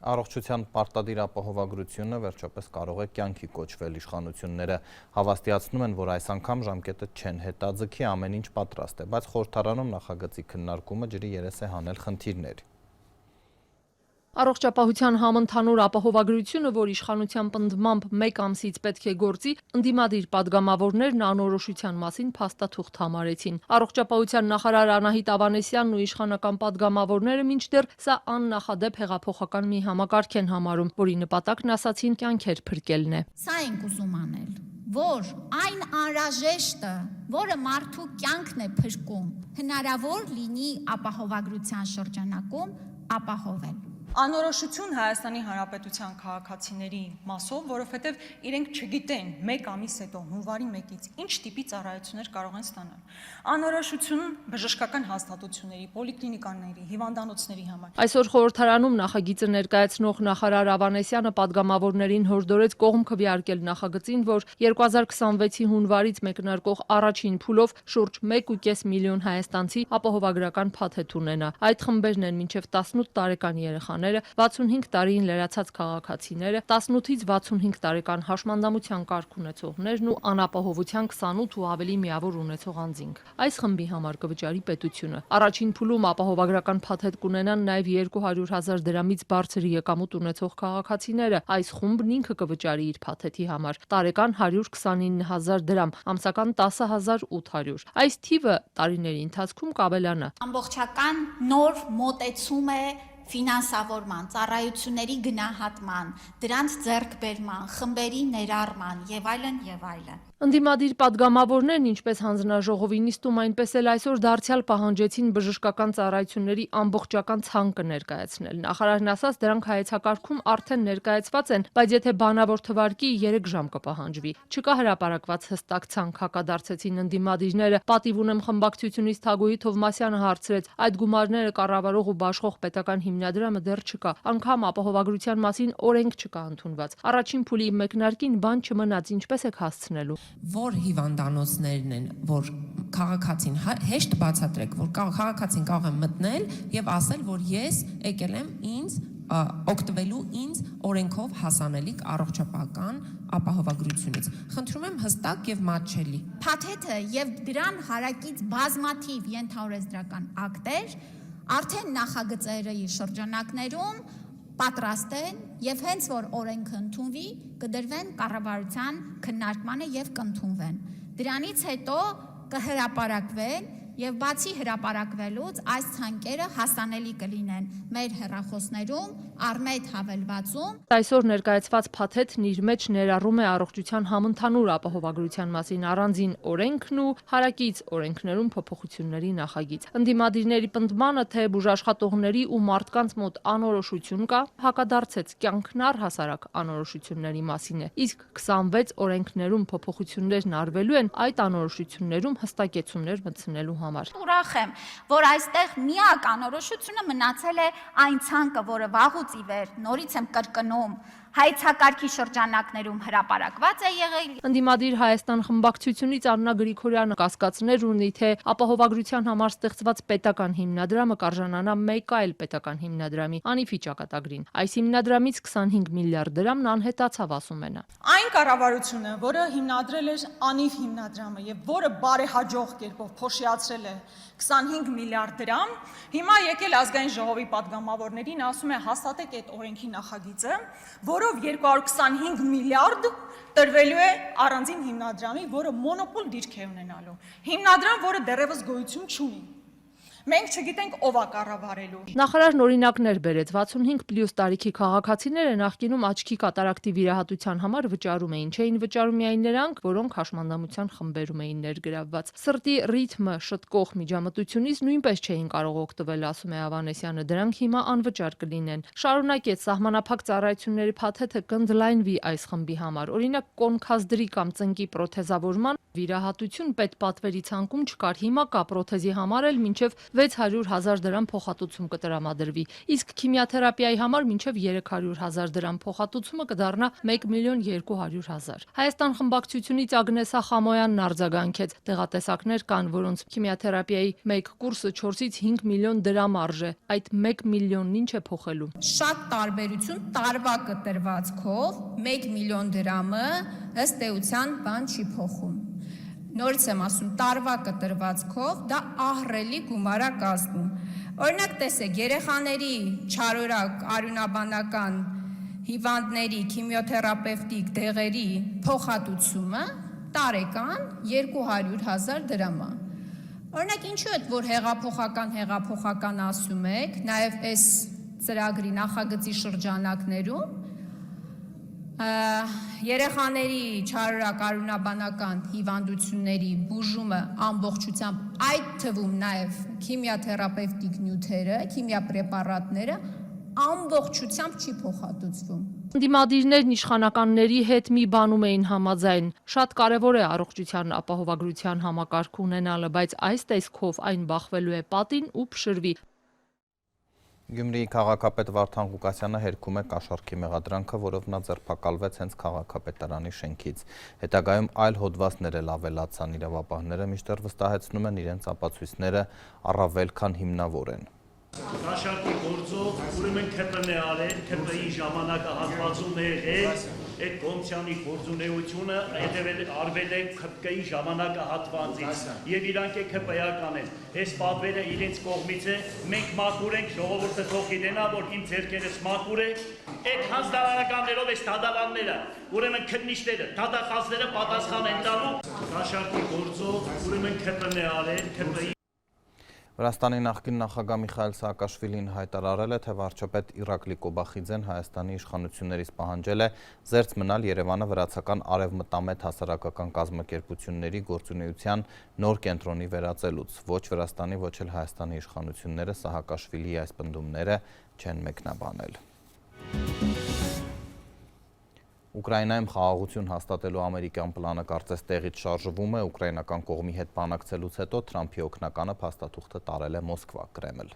Առողջության պարտադիր ապահովագրությունը վերջապես կարող է կյանքի կոչվել, իշխանությունները հավաստիացնում են, որ այս անգամ ժամկետը չեն հետաձգի, ամեն ինչ պատրաստ է, բայց խորհրդարանում նախագծի քննարկումը ջրի երես է հանել խնդիրներ։ Առողջապահության համընդհանուր ապահովագրությունը, որ իշխանության պնդմամբ 1 ամսից պետք է գործի, ընդդիմադիր падգամավորներն անորոշության մասին փաստաթուղթ համարեցին։ Առողջապահության նախարար Անահիտ Ավանեսյանն ու իշխանական падգամավորները մինչդեռ սա աննախադեպ հեղափոխական մի համակարգ են համարում, որի նպատակն ասացին կյանքեր փրկելն է։ Սա ենք ուզում անել, որ այն անհրաժեշտը, որը մարդու կյանքն է փրկում, հնարավոր լինի ապահովագրության շրջանակում ապահովել։ Անորոշություն Հայաստանի Հանրապետության քաղաքացիների մասով, որովհետև իրենք չգիտեն մեկ ամիս հետո հունվարի 1-ից ինչ տիպի ծառայություններ կարող են ստանալ։ Անորոշություն բժշկական հաստատությունների, պոլիկլինիկաների, հիվանդանոցների համար։ Այսօր խորհրդարանում նախագիծը ներկայացնող նախարար Ավանեսյանը падգամավորներին հորդորեց կողմ քվեարկել նախագծին, որ 2026-ի հունվարից մեկնարկող առաջին փուլով շուրջ 1.5 միլիոն հայաստանցի ապահովագրական փաթեթ ունենա։ Այդ խմբերն են մինչև 18 տարեկան երեխաներ, 65 տարին լրացած քաղաքացիները, 18-ից 65 տարեկան հաշմանդամության կարգ ունեցողներն ու անապահովության 28 ու ավելի միավոր ունեցող անձինք։ Այս խմբի համար կվճարի պետությունը։ Առաջին փուլում ապահովագրական փաթեթ կունենան նաև 200,000 դրամից բարձր եկամուտ ունեցող քաղաքացիները։ Այս խումբն ինքը կվճարի իր փաթեթի համար տարեկան 129,000 դրամ, ամսական 10,800։ Այս թիվը տարիների ընթացքում կավելանա։ Ամբողջական նոր մոտեցում է ֆինանսավորման, ծառայությունների գնահատման, դրանց ձեռքբերման, խմբերի ներառման եւ այլն եւ այլն։ Ընդդիմադիր падգամավորներն ինչպես հանձնաժողովի նիստում, այնպես էլ այսօր դարձյալ պահանջեցին բժշկական ծառայությունների ամբողջական ցանկը ներկայացնել։ Նախարարն ասաց, դրանք հայեցակարգում արդեն ներկայացված են, բայց եթե բանավոր թվարկի 3 ժամ կպահանջվի։ Չկա հրապարակված հստակ ցանկ, հակադարձեցին ընդդիմադիրները։ Պատիվ ունեմ խմբակցությունից Թագուհի Թովմասյանը հարցրեց, այդ գումարները կառավարող ու բաշխող պետական հիմնադրամը դեռ չկա, անգամ ապահովագրության մասին օրենք չկա ընդունված։ Առաջին փուլի մեկնարկին բան չմնաց, ինչպես եք հասցնելու։ Որ հիվանդանոցներն են, որ քաղաքացին հեշտ բացատրեք, որ քաղաքացին կարող է մտնել եւ ասել, որ ես եկել եմ ինձ օգտվելու ինձ օրենքով հասանելիք առողջապահական ապահովագրությունից։ Խնդրում եմ հստակ եւ մատչելի։ Փաթեթը եւ դրան հարակից բազմաթիվ ենթաօրենսդրական ակտեր արդեն նախագծերի շրջանակներում պատրաստ են եւ հենց որ օրենքը ընդունվի, կդրվեն կառավարության քննարկմանը եւ կընդունվեն։ Դրանից հետո կհրապարակվեն եւ բացի հրապարակվելուց այս ցանկերը հասանելի կլինեն մեր հեռախոսներում, առմետ հավելվածում։ Այսօր ներկայացված փաթեթն իր մեջ ներառում է առողջության համընդհանուր ապահովագրության մասին առանձին օրենքն ու հարակից օրենքներում փոփոխությունների նախագիծ։ Ընդդիմադիրների պնդմանը, թե բուժաշխատողների ու մարդկանց մոտ անորոշություն կա, հակադարձեց կյանքն առհասարակ անորոշությունների մասին է։ Իսկ 26 օրենքներում փոփոխություններն արվելու են այդ անորոշություններում հստակեցումներ մտցնելու համար։ Ուրախ եմ, որ այստեղ միակ անորոշությունը մնացել է այն ցանկը, որը վաղուց ի վեր, նորից եմ կրկնում, հայեցակարգի շրջանակներում հրապարակված է եղել։ Ընդդիմադիր Հայաստան խմբակցությունից Աննա Գրիգորյանը կասկածներ ունի, թե ապահովագրության համար ստեղծված պետական հիմնադրամը կարժանանա մեկ այլ պետական հիմնադրամի՝ Անիֆի ճակատագրին։ Այս հիմնադրամից 25 միլիարդ դրամն անհետացավ, ասում է նա։ Այն կառավարությունը, որը հիմնադրել էր Անիֆ հիմնադրամը եւ որը բարեհաջող կերպով փոշիացրել է 25 միլիարդ դրամ, հիմա եկել ազգային ժողովի падգամավորներին ասում է հաստատեք այդ օրենքի նախագիծը, որով 225 միլիարդ տրվելու է առանձին հիմնադրամի, որը մոնոպոլ դիրք է ունենալու։ Հիմնադրամ, որը դեռևս գոյություն չունի։ Մենք չգիտենք ով է կառավարելու։ Նախարարն օրինակներ բերեց 65+ տարիքի քաղաքացիները նախկինում աչքի կատարակտի վիրահատության համար վճարում էին, չէին վճարում միայն նրանք, որոնք հաշմանդամության խմբերում էին ներգրավված։ Սրտի ռիթմը շտկող միջամտությունից նույնպես չէին կարող օգտվել, ասում է Ավանեսյանը, դրանք հիմա անվճար կլինեն։ Շարունակեց, սահմանափակ ծառայությունների փաթեթը կընդլայնվի այս խմբի համար։ Օրինակ կոնքազդրի կամ ծնկի պրոթեզավորման վիրահատություն պետպատվերի ցանկում չկար, հիմա կա պրոթեզի համար էլ մինչև 600,000 դրամ փոխհատուցում կտրամադրվի, իսկ քիմիաթերապիայի համար մինչև 300,000 դրամ փոխհատուցումը կդառնա 1,2 միլիոն։ Հայաստան խմբակցությունից Ագնեսա Խամոյանն արձագանքեց, տեղատեսակներ կան, որոնց քիմիաթերապիայի մեկ կուրսը 4-ից 5 միլիոն դրամ արժե, այդ 1 միլիոնն ինչ է փոխելու։ Շատ տարբերություն տարվա կտրվածքով 1 միլիոն դրամը ըստ էության բան չի փոխում։ Նորից եմ ասում, տարվա կտրվածքով դա ահռելի գումար է կազմում։ Օրինակ տեսեք, երեխաների չարորակ արյունաբանական հիվանդների քիմիոթերապևտիկ դեղերի փոխհատուցումը տարեկան 200,000 դրամ է։ Օրինակ ինչու է, որ հեղափոխական ասում եք, նաև այս ծրագրի նախագծի շրջանակներում Երեխաների չարակարունաբանական հիվանդությունների բուժումը ամբողջությամբ այդ թվում նաև քիմիաթերապևտիկ նյութերը, քիմիապրեպարատները ամբողջությամբ չի փոխհատուցվում։ Ընդդիմադիրներն իշխանականների հետ մի բանում էին համաձայն։ Շատ կարևոր է առողջության ապահովագրության համակարգ ունենալը, բայց այս տեսքով այն բախվելու է պատին ու փշրվի։ Գյումրիի քաղաքապետ Վարդան Ղուկասյանը հերքում է կաշառքի մեղադրանքը, որով նա ձերբակալվեց հենց քաղաքապետարանի շենքից։ Հետագայում այլ հոդվածներ էլ ավելացան, իրավապահները մինչդեռ վստահեցնում են իրենց ապացույցները առավել քան հիմնավոր են։ Կաշառքի գործով ուրեմն ՔՊ-ն է արել, ՔՊ-ի ժամանակահատվածում է այդ կոմիսիոնի գործունեությունը արվել է ՔՊ-ի ժամանակահատվածից եւ իրանք է ՔՊ-ական են։ Այս պատվերը իրենց կողմից է, մենք մաքուր ենք, ժողովուրդը թող գիտենա, որ իմ ձեռքերս մաքուր է։ Այդ հանձնարարականներով այս դատարանները, ուրեմն քննիչները, դատախազները պատասխան են տալու։ Կաշառքի գործով ուրեմն ՔՊ-ն է արել, ՔՊ-ի Վրաստանի նախկին նախագահ Միխայել Սաակաշվիլին հայտարարել է, թե վարչապետ Իրակլի Կոբախիձեն Հայաստանի իշխանություններից պահանջել է զերծ մնալ Երևանը վրացական արևմտամետ հասարակական կազմակերպությունների գործունեության նոր կենտրոնի վերածելուց։ Ոչ Վրաստանի, ոչ էլ Հայաստանի իշխանությունները Սաակաշվիլիի այս պնդումները չեն մեկնաբանել։ Ուկրաինայում խաղաղություն հաստատելու ամերիկյան պլանը կարծես տեղից շարժվում է, ուկրաինական կողմի հետ բանակցելուց հետո Թրամփի օգնականը փաստաթուղթը տարել է Մոսկվա, Կրեմլ։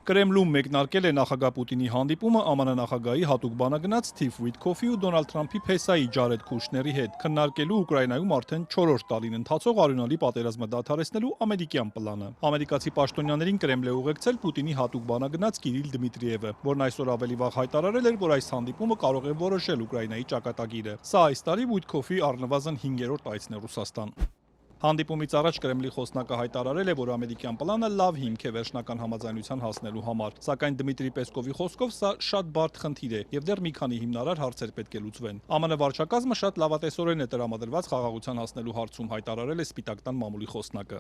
Կրեմլում մեկնարկել է նախագահ Պուտինի հանդիպումը ԱՄՆ նախագահի հատուկ բանագնաց Սթիվ Ուիթքոֆի ու Դոնալդ Թրամփի փեսայի Ջարեդ Քուշների հետ, քննարկելու Ուկրաինայում արդեն 4-րդ տարին ընթացող արյունալի պատերազմը դադարեցնելու ամերիկյան պլանը։ Ամերիկացի պաշտոնյաներին Կրեմլ է ուղեկցել Պուտինի հատուկ բանագնաց Կիրիլ Դմիտրիևը, որն այսօր ավելի վաղ հայտարարել էր, որ այս հանդիպումը կարող է որոշել Ուկրաինայի ճակատագիրը։ Սա այս տարի Ուիթքոֆի առնվազն 5-րդ այցն է Ռուսաստան։ Հանդիպումից առաջ Կրեմլի խոսնակը հայտարարել է, որ ամերիկյան պլանը լավ հիմք է վերջնական համաձայնության հասնելու համար, սակայն Դմիտրի Պեսկովի խոսքով սա շատ բարդ խնդիր է եւ դեռ մի քանի հիմնարար հարցեր պետք է լուծվեն։ ԱՄՆ վարչակազմը շատ լավատեսորեն է տրամադրված խաղաղության հասնելու հարցում, հայտարարել է Սպիտակ տան մամուլի խոսնակը։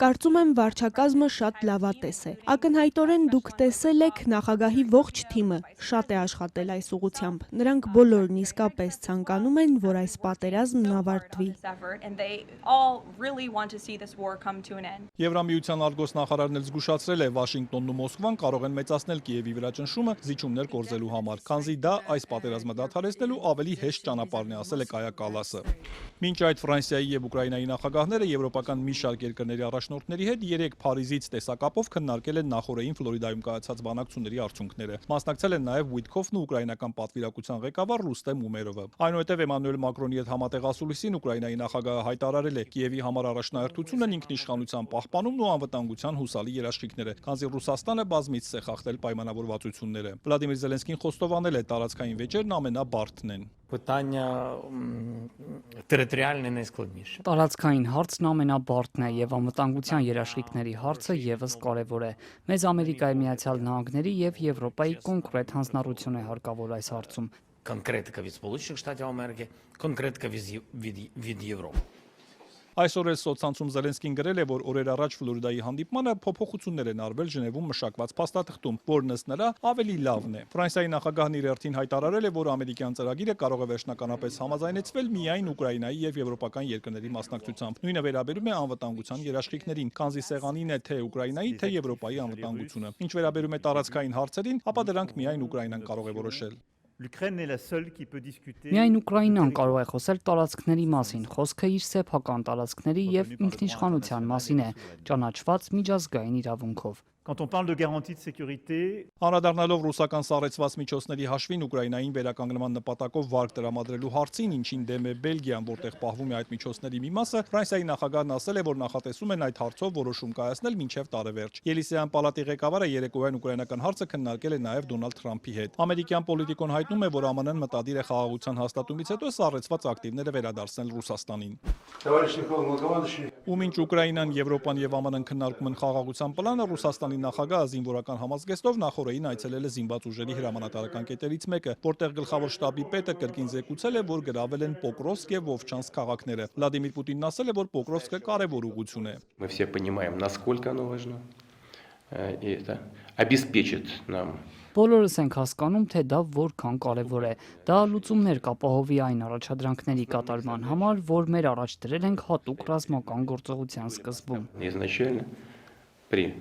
Կարծում եմ վարչակազմը շատ լավատես է։ Ակնհայտորեն դուք տեսել եք նախագահի ողջ թիմը շատ է աշխատել այս ուղղությամբ։ Նրանք բոլորն իսկապես ցանկանում են, որ այս պատերազմն ավարտվի։ Եվրամիության արգոս նախարարն էլ զգուշացրել է, Վաշինգտոնն ու Մոսկվան կարող են մեծացնել Կիևի վրա ճնշումը զիջումներ կորզելու համար, քանզի դա այս պատերազմը դադարեցնելու ավելի հեշտ ճանապարհն է, ասել է Կայա Կալասը։ Մինչ այդ Ֆրանսիայի եւ Ուկրաինայի նախագահները եվրոպական մի շարք երկրների առաջնորդների հետ 3 Փարիզից տեսակապով քննարկել են նախորդին Ֆլորիդայում կայացած բանակցությունների արդյունքները։ Մասնակցել են նաեւ Ուիթքոֆն ու ուկրաինական պատվիրակության ղեկավար Ռուստեմ Ումերովը։ Այնուհետև Էմանուել Մակրոնի հետ համատեղ ասուլիսին Ուկրաինայի նախագահը հայտարարել է Կիևի համար առաջնահերթությունն ինքնիշխանության պահպանումն ու անվտանգության հուսալի երաշխիքները, քանզի Ռուսաստանը բազմիցս է խախտել պայմանավորվածությունները։ Վլադիմիր Զելենսկին խոստովանել է, տարածքային վեճերն ամենաբարդն են։ Տարածքային հարցն ամենաբարդն է եւ անվտանգության երաշխիքների հարցը եւս կարեւոր է։ Մեզ Ամերիկայի Միացյալ Նահանգների եւ Եվրոպայի կոնկրետ հանձնառություն է հարկավոր այս հարցում։ Конкретика від Сполучених Штатів Америки, конкретика від Європи. Այսօր էլ սոցցանցում Զելենսկին գրել է, որ օրեր առաջ Ֆլորիդայի հանդիպմանը փոփոխություններ են արվել Ժնևում մշակված փաստաթղթում, որն ըստ նրա ավելի լավն է։ Ֆրանսիայի նախագահն իր հերթին հայտարարել է, որ ամերիկյան ծրագիրը կարող է վերջնականապես համաձայնեցվել միայն Ուկրաինայի եւ եվրոպական երկրների մասնակցությամբ։ Նույնը վերաբերում է անվտանգության երաշխիքներին, քանզի սեղանին է թե Ուկրաինայի, թե Եվրոպայի անվտանգությունը։ Ինչ վերաբերում է տարածքային հարցերին, ապա դրանք միայն Ուկրաինան կարող է որոշել։ Միայն Ուկրաինան կարող է խոսել տարածքների մասին, խոսքը իր սեփական տարածքների եւ ինքնիշխանության մասին է, ճանաչված միջազգային իրավունքով։ Quand on parle de garantie de sécurité, Անդրադառնալով ռուսական սառեցված միջոցների հաշվին Ուկրաինային վերականգնման նպատակով վարկ տրամադրելու հարցին, ինչին դեմ է Բելգիան, որտեղ պահվում է այդ միջոցների մի մասը, Ֆրանսիայի նախագահն ասել է, որ նախատեսում են այդ հարցով որոշում կայացնել մինչև տարեվերջ։ Ելիսեյան պալատի ղեկավարը երեկոյան ուկրաինական հարցը քննարկել է նաև Դոնալդ Թրամփի հետ։ Ամերիկյան պոլիտիկոն հայտնում է, որ ԱՄՆ-ն մտադիր է խաղաղության հաստատումից հետո սառեցված ակտիվները վերադարձնել Ռուսաստանին։ Ու մինչ Ուկրաինան, Եվրոպան եւ ԱՄՆ-ն քննարկում են խաղաղության պլանը, Ռուսաստանի նախագահը զինվորական համազգեստով նախորդին այցելել է զինված ուժերի հրամանատարական կետերից մեկը, որտեղ գլխավոր շտաբի պետը կրկին զեկուցել է, որ գրավել են Պոկրովսկ եւ Վովչանսկ քաղաքները։ Վլադիմիր Պուտինն ասել է, որ Պոկրովսկը կարևոր ուղղություն է։ Мы все понимаем, насколько оно важно. И это обеспечит нам. Բոլորս ենք հասկանում, թե դա որքան կարևոր է։ Դա լուծումներ կապահովի այն առաջադրանքների կատարման համար, որ մեր առաջ դրել ենք հատուկ ռազմական գործողության սկզբում։ Изначально при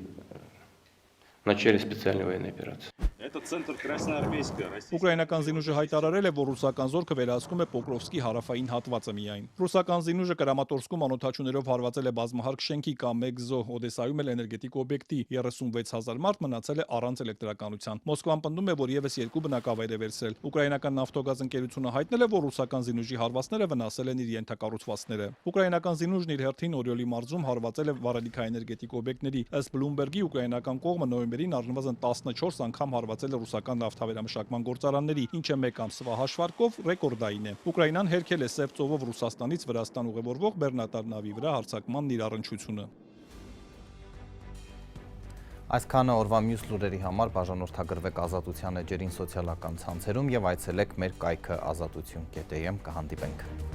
начале специальной военной операции. Это центр Красноармейска. Ուկրաինական զինուժը հայտարարել է, որ ռուսական զորքը վերահսկում է Պոկրովսկի հարավային հատվածը միայն։ Ռուսական զինուժը Կրամատորսկում անօդաչուներով հարվածել է բազմահարկ շենքի կամ 1 զոհ, Օդեսայում էլ էներգետիկ օբյեկտի, 36000 մարդ մնացել է առանց էլեկտրականության։ Մոսկվան պնդում է, որ եւս 2 բնակավայր է վերցրել։ Ուկրաինական նավթոգազ ընկերությունը հայտնել է, որ ռուսական զինուժի հարվածները վնասել են իր ենթակառուցվածքները։ Ուկրաինական զինուժն իր հերթին Օրիոլի մարզում հարվածել է վառելիքաէներգետիկ օբյեկտների։ Ըստ Bloomberg-ի ուկրաինական կողմը նոյեմբերին առնվազն 14 անգամ հարվածել է ռուսական նավթավերամշակման գործարանների, ինչը 1 ամսվա հաշվարկով ռեկորդային է։ Ուկրաինան հերքել է Սև ծովով Ռուսաստանից Վրաստան ուղևորվող բեռնատար նավի վրա հարձակմանն իր առնչությունը։ Այսքանը օրվա մյուս լուրերի համար բաժանորդագրվեք Ազատության էջերին սոցիալական ցանցերում եւ այցելեք մեր կայքը azatutyon.am կհանդիպենք։